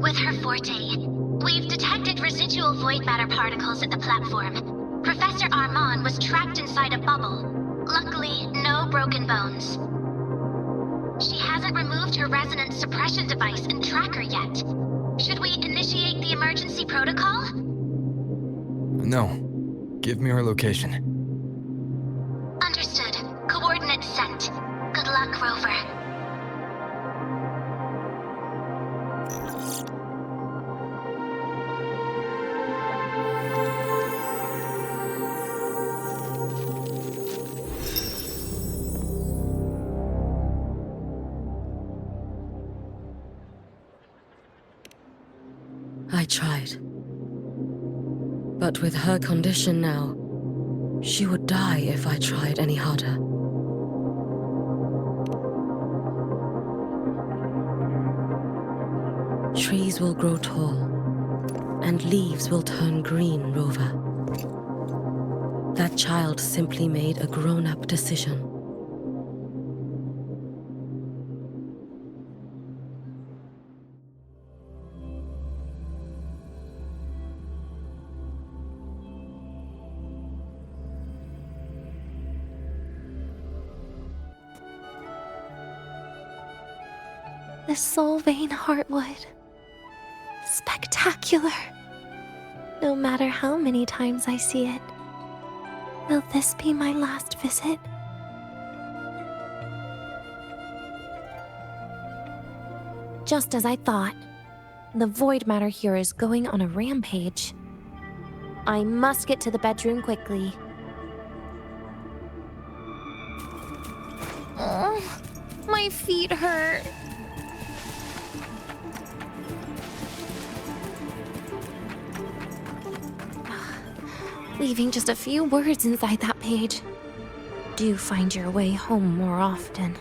With her forte, we've detected residual void matter particles at the platform. Professor Armand was trapped inside a bubble. Luckily, no broken bones. She hasn't removed her resonance suppression device and tracker yet. Should we initiate the emergency protocol? No. Give me her location. Understood. Coordinates sent. Good luck, Rover. I tried. But with her condition now, she would die if I tried any harder. Trees will grow tall, and leaves will turn green, Rover. That child simply made a grown-up decision. The Soul Vein Heartwood. Spectacular. No matter how many times I see it, will this be my last visit? Just as I thought, the void matter here is going on a rampage. I must get to the bedroom quickly. Oh, my feet hurt. Leaving just a few words inside that page. Do find your way home more often.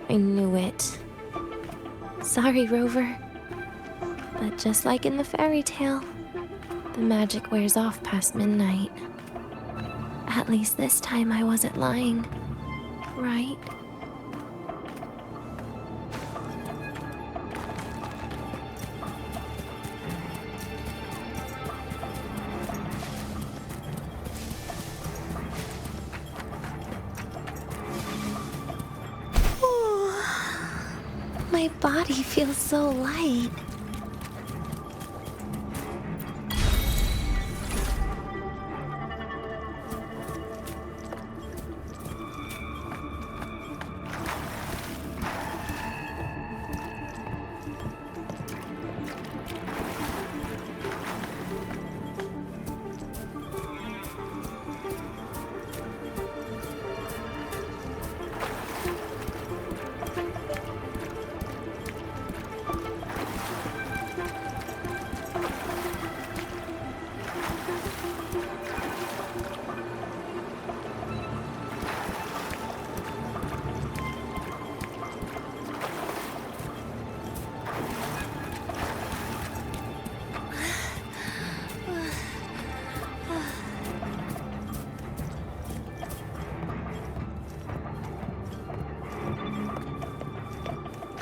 I knew it. Sorry, Rover. But just like in the fairy tale, the magic wears off past midnight. At least this time I wasn't lying, right? My body feels so light.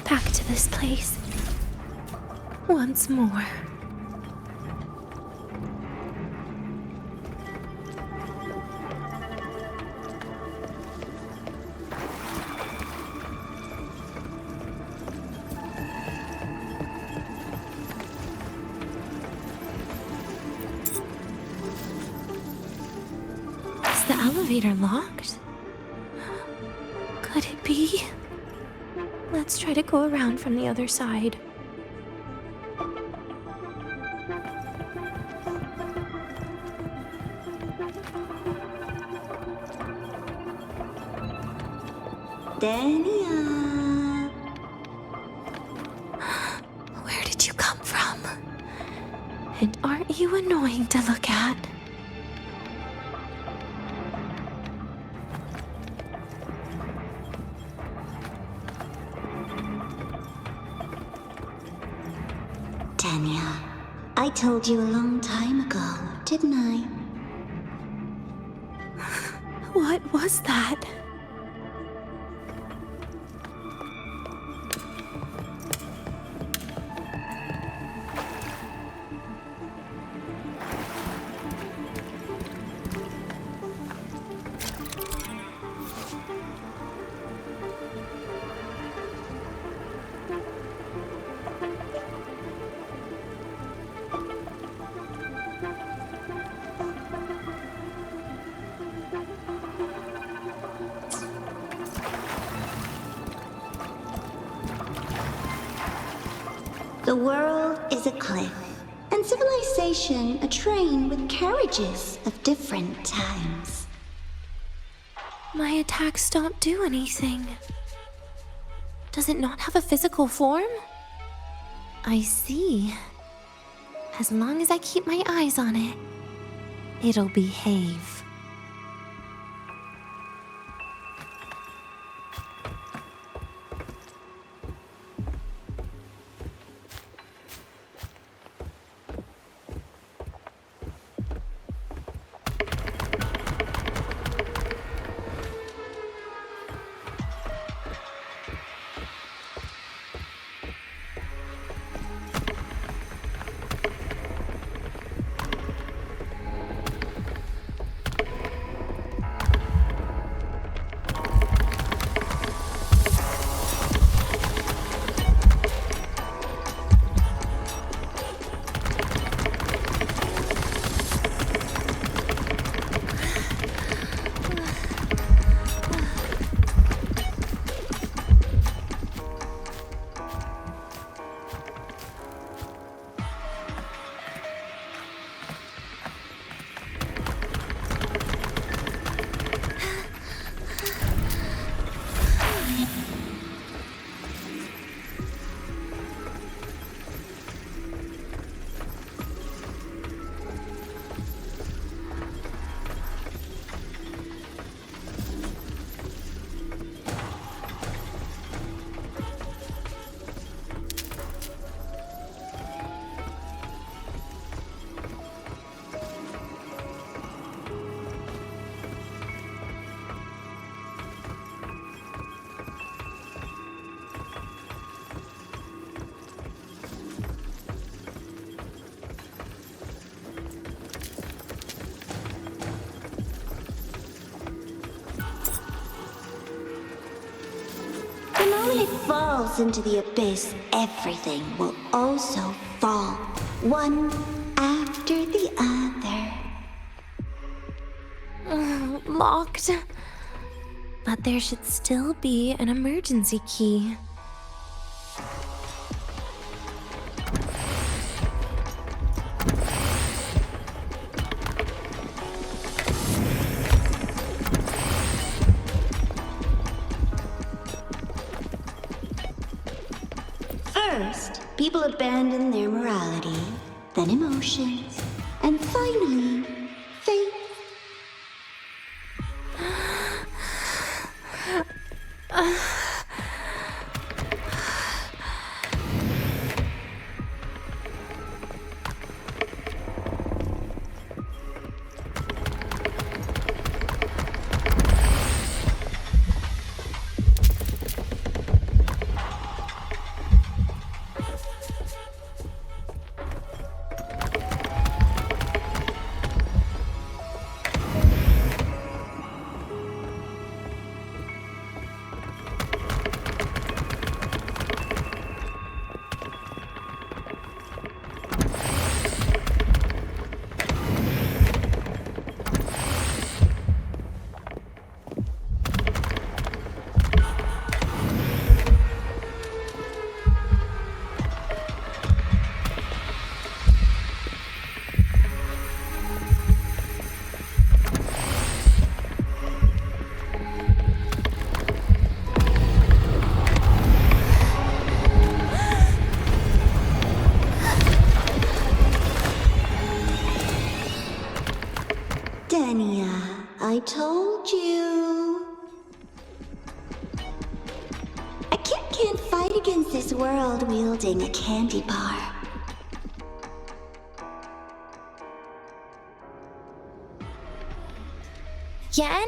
Back to this place. Once more. Is the elevator locked? Could it be? Let's try to go around from the other side. Denia. Where did you come from? And aren't you annoying to look at? Denia, I told you a long time ago, didn't I? What was that? The world is a cliff, and civilization a train with carriages of different times. My attacks don't do anything. Does it not have a physical form? I see. As long as I keep my eyes on it, it'll behave. The moment it falls into the abyss, everything will also fall, one after the other. Locked. But there should still be an emergency key. First, people abandon their morality, then emotions, and finally, faith. Denia, I told you. A kid can't fight against this world wielding a candy bar. Yen?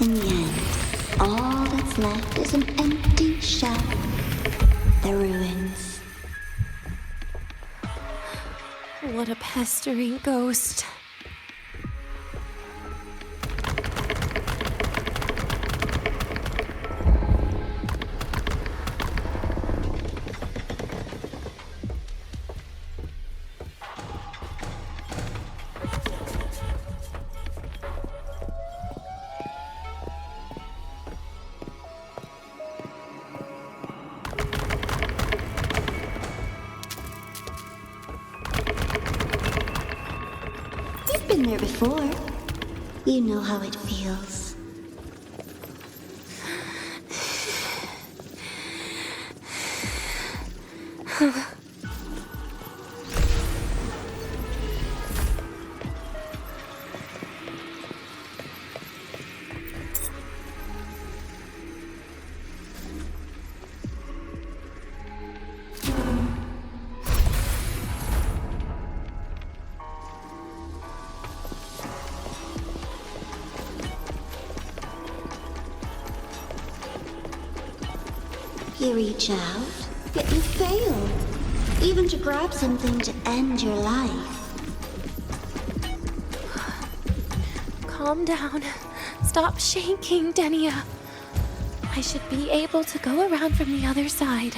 In the end, all that's left is an empty shell. The ruins. What a pestering ghost. Been there before. You know how it feels. You reach out, yet you fail. Even to grab something to end your life. Calm down. Stop shaking, Denia. I should be able to go around from the other side.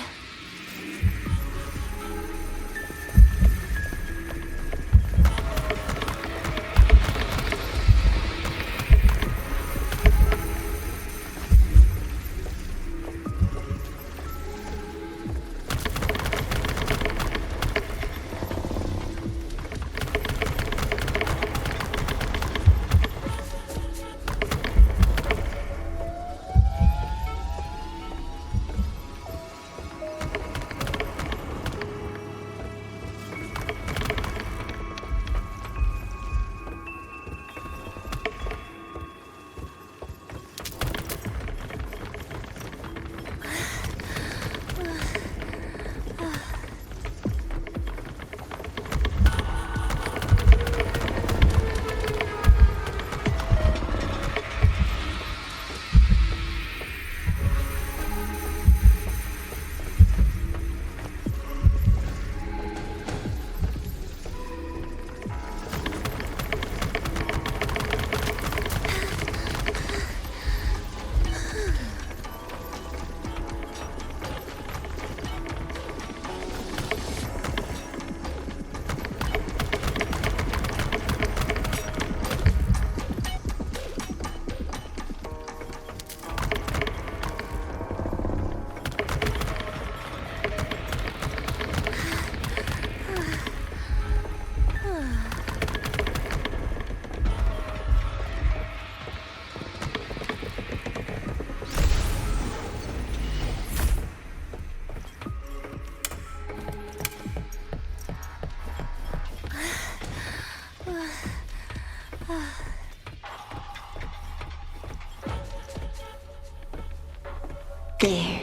There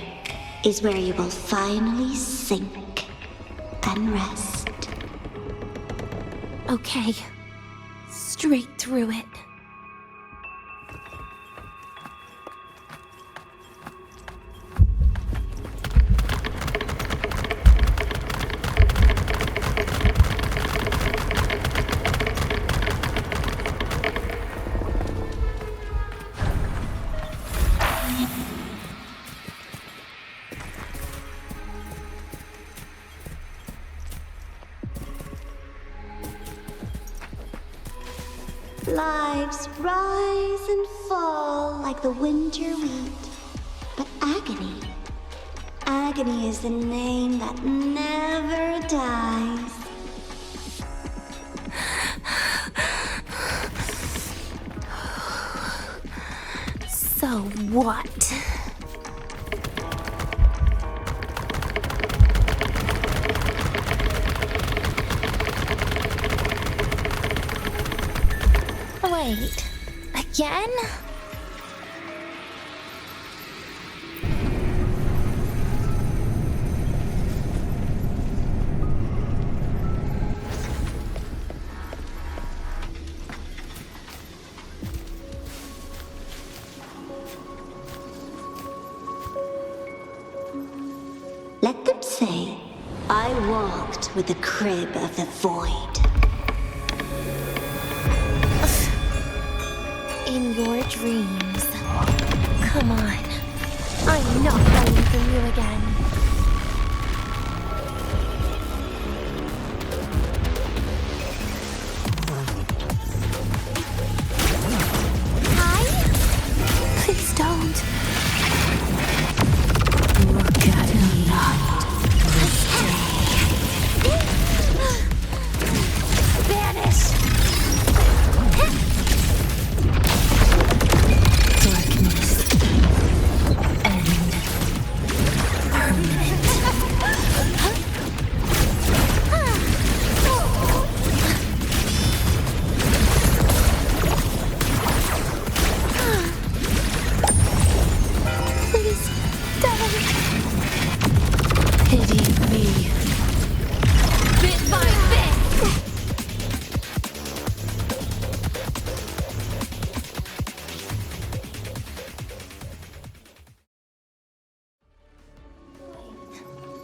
is where you will finally sink and rest. Okay. Straight through it. Lives rise and fall like the winter wheat. But agony is the name that never dies. So what? Wait, again? Let them say, I walked with the crib of the void. In your dreams. Come on. I'm not running from you again. Hi? Please don't. Look at me not. Vanish!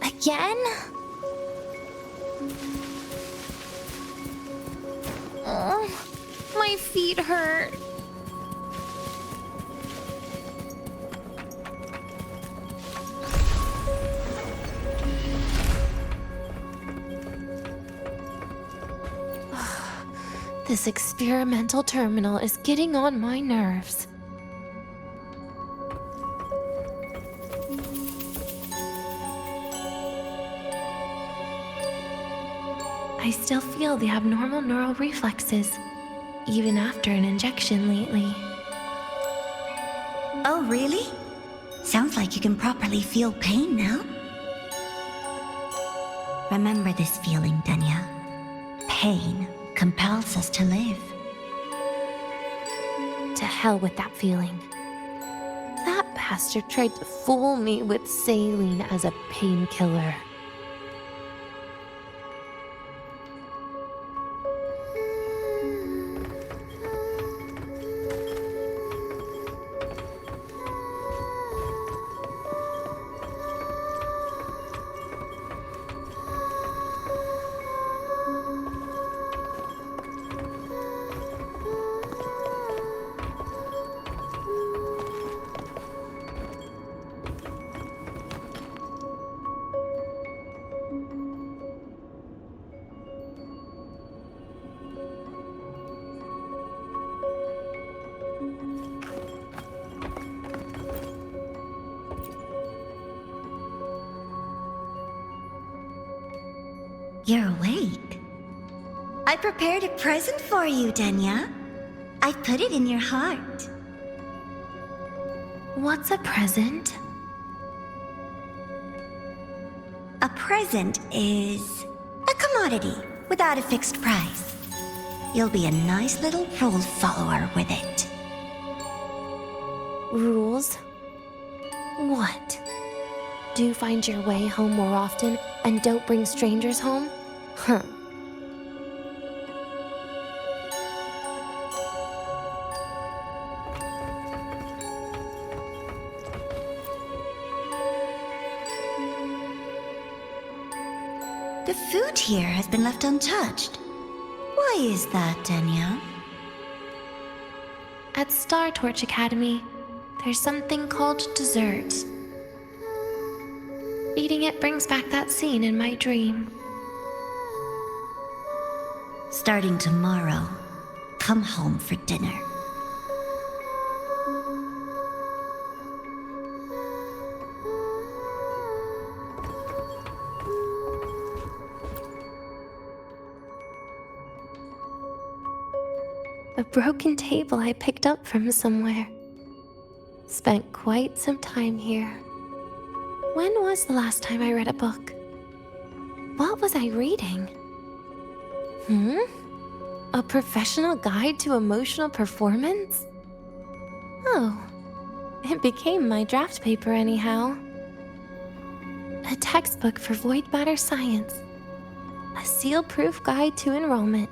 Again? Oh, my feet hurt. This experimental terminal is getting on my nerves. I still feel the abnormal neural reflexes, even after an injection lately. Oh, really? Sounds like you can properly feel pain now. Remember this feeling, Denia. Pain compels us to live. To hell with that feeling. That bastard tried to fool me with saline as a painkiller. You're awake. I prepared a present for you, Denia. I put it in your heart. What's a present? A present is a commodity without a fixed price. You'll be a nice little rule follower with it. Rules? What? Do find your way home more often and don't bring strangers home? Huh. The food here has been left untouched. Why is that, Denia? At Startorch Academy, there's something called dessert. Eating it brings back that scene in my dream. Starting tomorrow, come home for dinner. A broken table I picked up from somewhere. Spent quite some time here. When was the last time I read a book? What was I reading? A professional guide to emotional performance? Oh, it became my draft paper anyhow. A textbook for void matter science. A seal-proof guide to enrollment.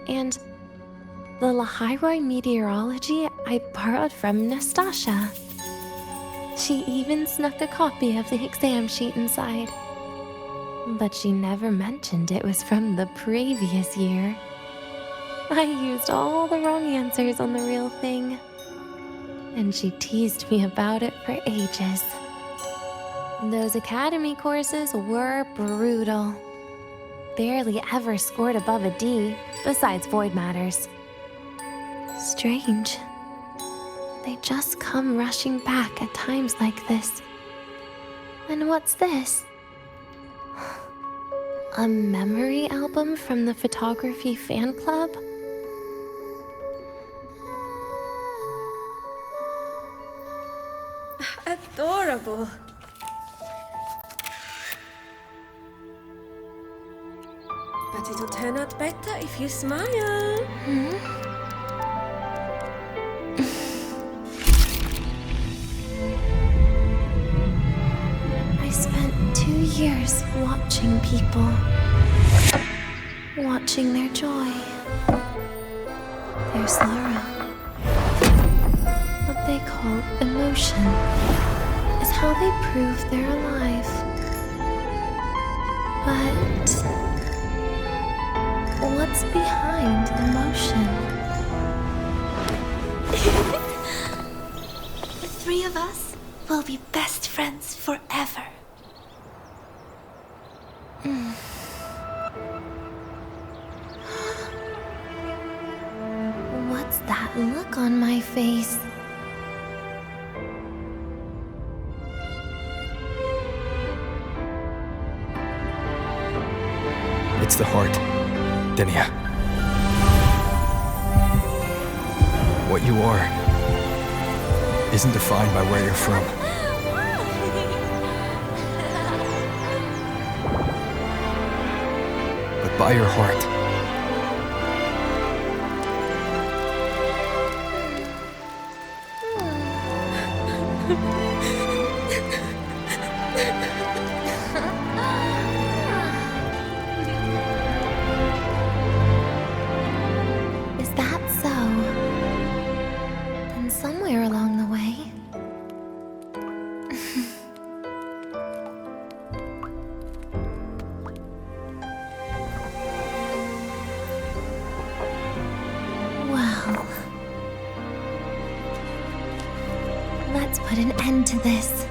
And the Lahiroi meteorology I borrowed from Nastasha. She even snuck a copy of the exam sheet inside. But she never mentioned it was from the previous year. I used all the wrong answers on the real thing. And she teased me about it for ages. Those academy courses were brutal. Barely ever scored above a D, besides void matters. Strange. They just come rushing back at times like this. And what's this? A memory album from the photography fan club? Adorable. But it'll turn out better if you smile. I spent 2 years watching people. Watching their joy. Their sorrow. What they call emotion is how they prove they're alive. But what's behind emotion? The three of us will be best friends forever. What's that look on my face? It's the heart, Denia. What you are isn't defined by where you're from. But by your heart. Is that so? Then somewhere along the way... Well... Let's put an end to this.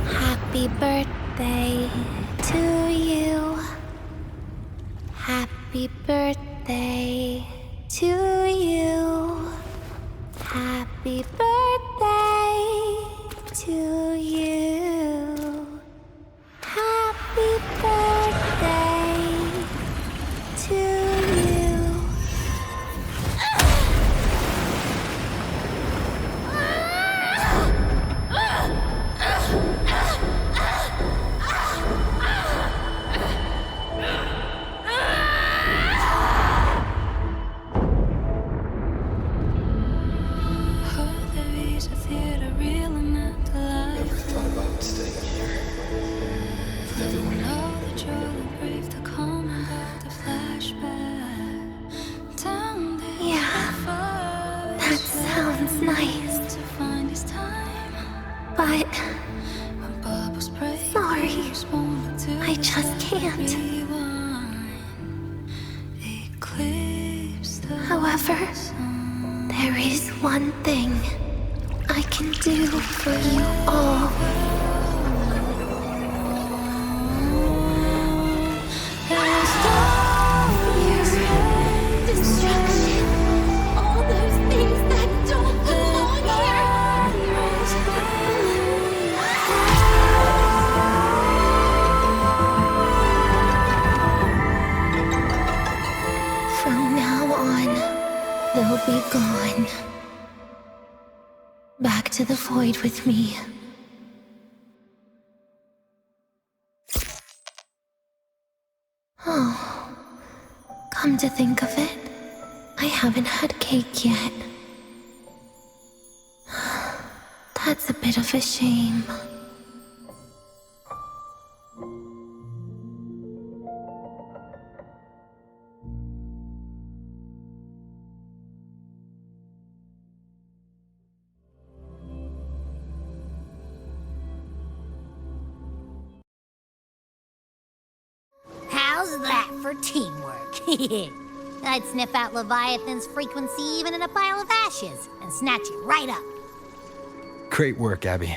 Happy birthday to you. Happy birthday to you. Happy birthday to you. Happy birthday to you. Never thought about staying here. With everyone. Yeah, that sounds nice. But sorry, I just can't. However, there is one thing I can do for you all. Destruction. All those things that don't belong here. From now on, they'll be gone. Back to the void with me. Oh, come to think of it, I haven't had cake yet. That's a bit of a shame. How's that for teamwork? I'd sniff out Leviathan's frequency even in a pile of ashes and snatch it right up. Great work, Abby.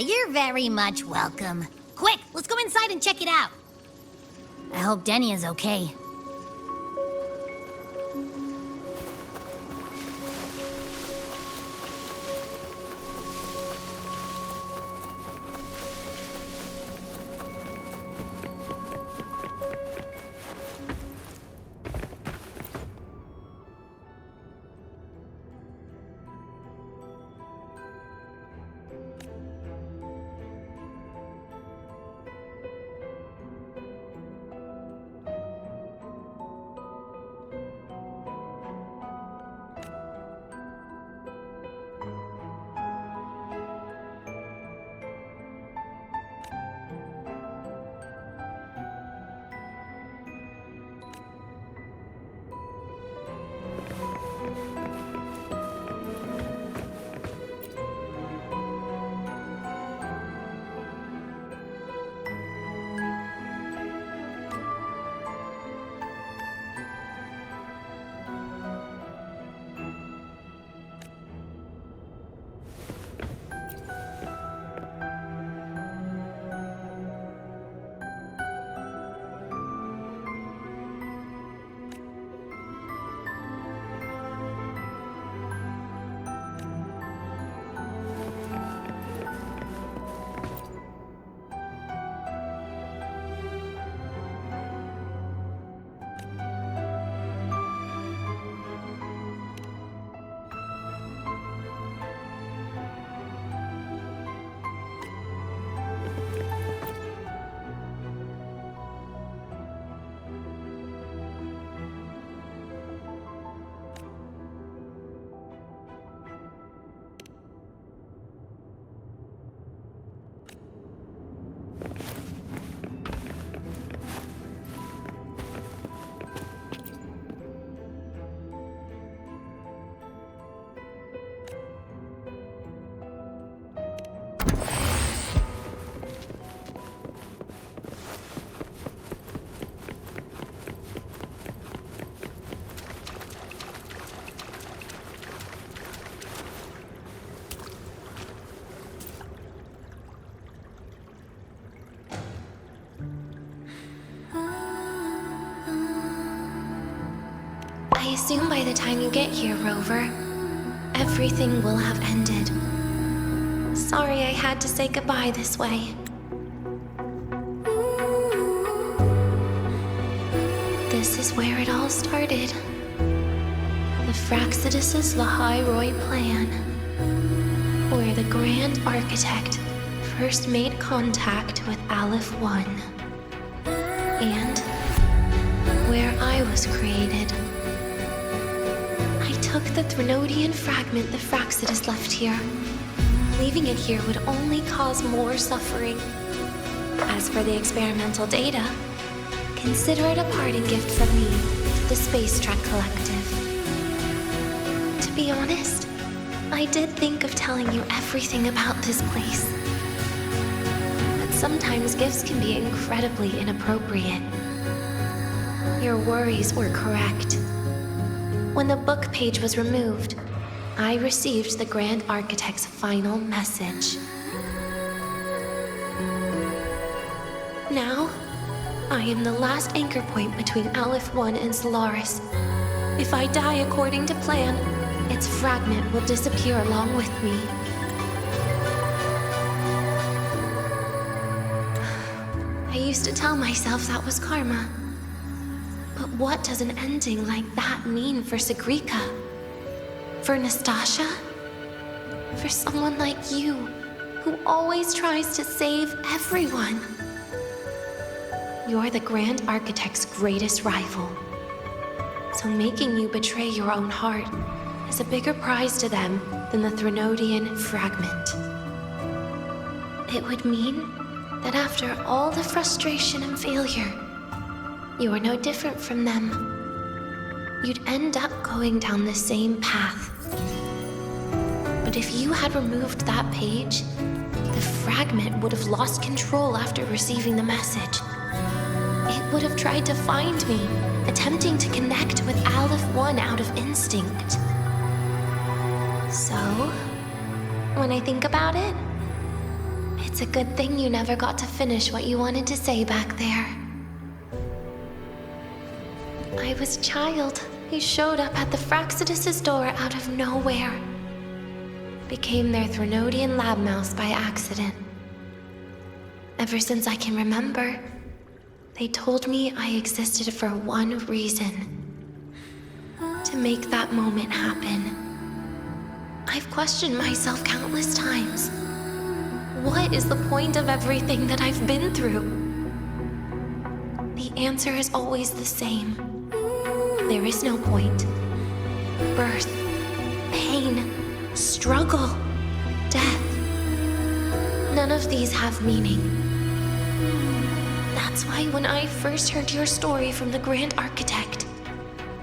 You're very much welcome. Quick, let's go inside and check it out. I hope Denia's okay. I assume by the time you get here, Rover, everything will have ended. Sorry I had to say goodbye this way. This is where it all started. The Fraxidus' Lahairoi plan, where the Grand Architect first made contact with Aleph 1, and where I was created. I took the Threnodian fragment the Fraxidus left here. Leaving it here would only cause more suffering. As for the experimental data, consider it a parting gift from me to the Spacetrek Collective. To be honest, I did think of telling you everything about this place. But sometimes gifts can be incredibly inappropriate. Your worries were correct. When the book page was removed, I received the Grand Architect's final message. Now, I am the last anchor point between Aleph 1 and Solaris. If I die according to plan, its fragment will disappear along with me. I used to tell myself that was karma. But what does an ending like that mean for Sigrika? For Nastasha? For someone like you, who always tries to save everyone? You're the Grand Architect's greatest rival. So making you betray your own heart is a bigger prize to them than the Threnodian fragment. It would mean that after all the frustration and failure, you are no different from them. You'd end up going down the same path. But if you had removed that page, the fragment would have lost control after receiving the message. It would have tried to find me, attempting to connect with Aleph 1 out of instinct. So, when I think about it, it's a good thing you never got to finish what you wanted to say back there. I was a child who showed up at the Fraxidus' door out of nowhere. Became their Threnodian lab mouse by accident. Ever since I can remember, they told me I existed for one reason. To make that moment happen. I've questioned myself countless times. What is the point of everything that I've been through? The answer is always the same. There is no point. Birth, pain, struggle, death. None of these have meaning. That's why when I first heard your story from the Grand Architect,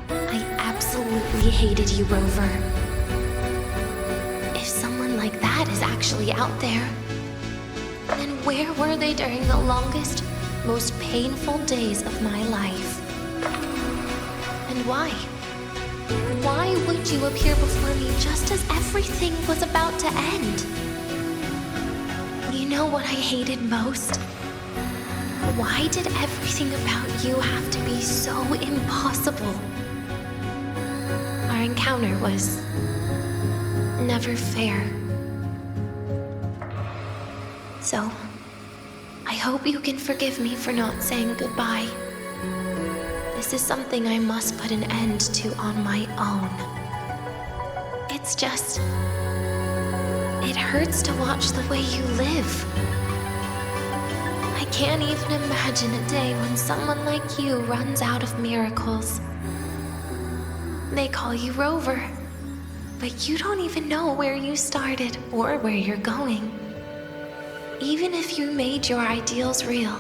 I absolutely hated you, Rover. If someone like that is actually out there, then where were they during the longest, most painful days of my life? And why? Why would you appear before me just as everything was about to end? You know what I hated most? Why did everything about you have to be so impossible? Our encounter was never fair. So, I hope you can forgive me for not saying goodbye. This is something I must put an end to on my own. It's just... it hurts to watch the way you live. I can't even imagine a day when someone like you runs out of miracles. They call you Rover, but you don't even know where you started or where you're going. Even if you made your ideals real,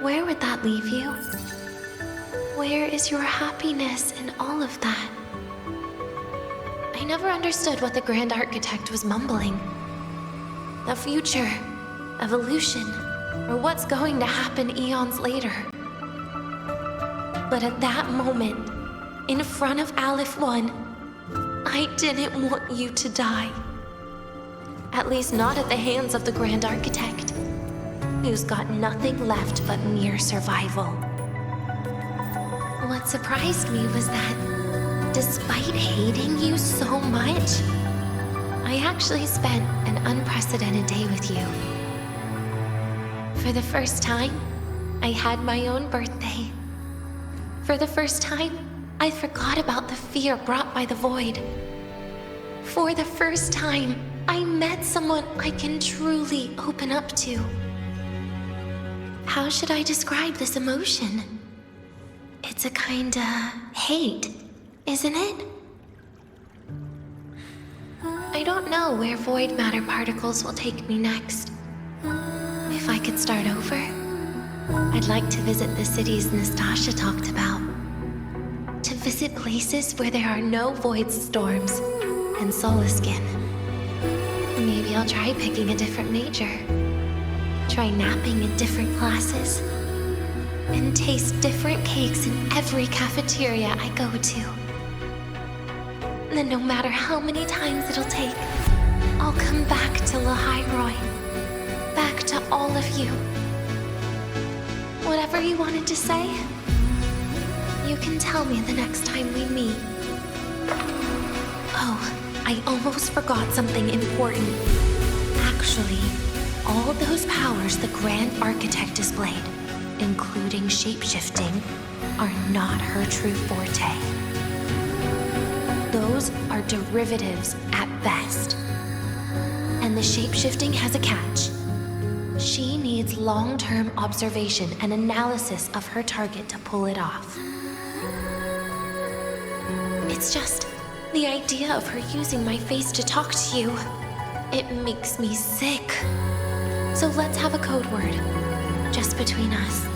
where would that leave you? Where is your happiness in all of that? I never understood what the Grand Architect was mumbling. The future, evolution, or what's going to happen eons later. But at that moment, in front of Aleph 1, I didn't want you to die. At least not at the hands of the Grand Architect, who's got nothing left but mere survival. What surprised me was that Despite hating you so much, I actually spent an unprecedented day with you. For the first time, I had my own birthday. For the first time, I forgot about the fear brought by the void. For the first time, I met someone I can truly open up to. How should I describe this emotion? It's a kinda hate, isn't it? I don't know where void matter particles will take me next. If I could start over, I'd like to visit the cities Nastasha talked about. To visit places where there are no void storms and Solaskin. Maybe I'll try picking a different major. Try napping in different classes. And taste different cakes in every cafeteria I go to. Then no matter how many times it'll take, I'll come back to Lahairoi. Back to all of you. Whatever you wanted to say, you can tell me the next time we meet. Oh, I almost forgot something important. Actually, all those powers the Grand Architect displayed, including shapeshifting, are not her true forte. Those are derivatives at best. And the shapeshifting has a catch. She needs long-term observation and analysis of her target to pull it off. It's just the idea of her using my face to talk to you. It makes me sick. So let's have a code word, just between us.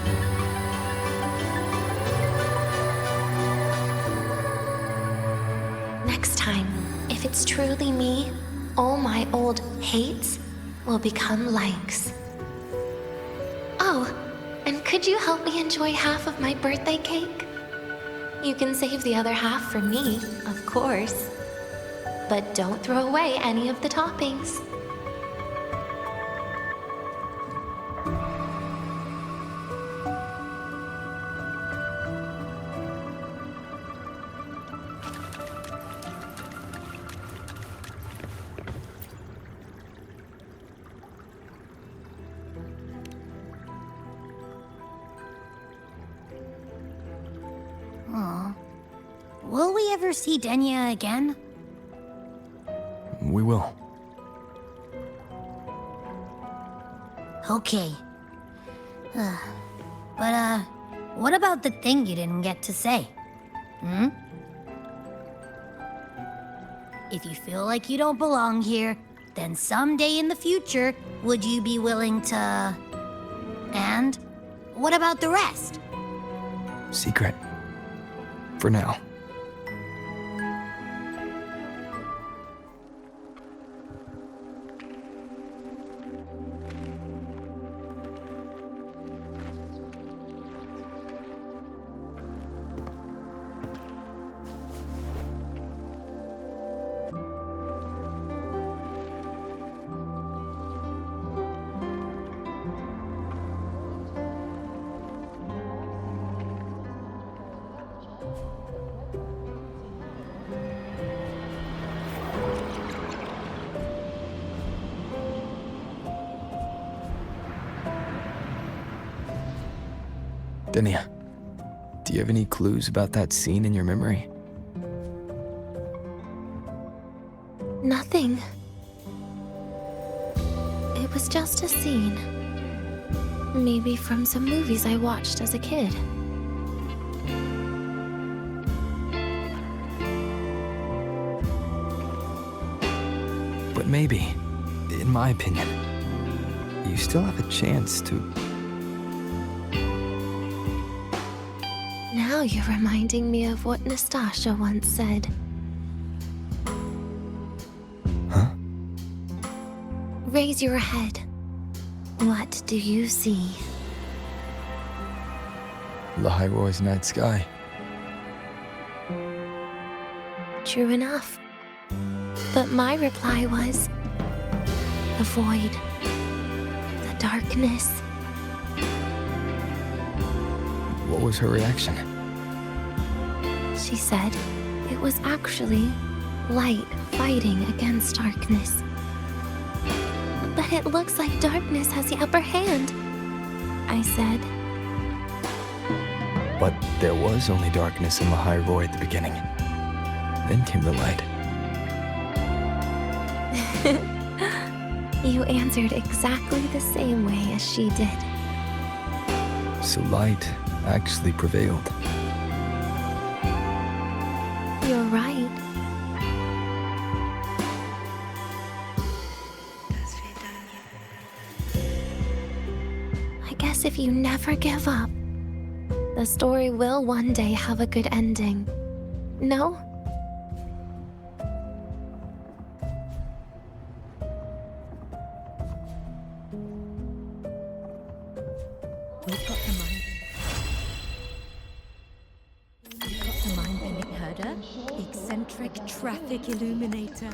Next time, if it's truly me, all my old hates will become likes. Oh, and could you help me enjoy half of my birthday cake? You can save the other half for me, of course. But don't throw away any of the toppings. Will we ever see Denia again? We will. Okay. But, what about the thing you didn't get to say? If you feel like you don't belong here, then someday in the future, would you be willing to... And what about the rest? Secret. For now. Denia, do you have any clues about that scene in your memory? Nothing. It was just a scene. Maybe from some movies I watched as a kid. But maybe, in my opinion, you still have a chance to... Now you're reminding me of what Nastasha once said. Huh? Raise your head. What do you see? Lahairoi's night sky. True enough. But my reply was... the void. The darkness. What was her reaction? She said it was actually light fighting against darkness. But it looks like darkness has the upper hand, I said. But there was only darkness in the high roar at the beginning. Then came the light. You answered exactly the same way as she did. So light actually prevailed. You're right. I guess if you never give up, the story will one day have a good ending. No? We've got the mind-bending herder, the eccentric traffic illuminator.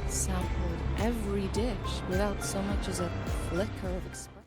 Sampled every dish without so much as a flicker of expression.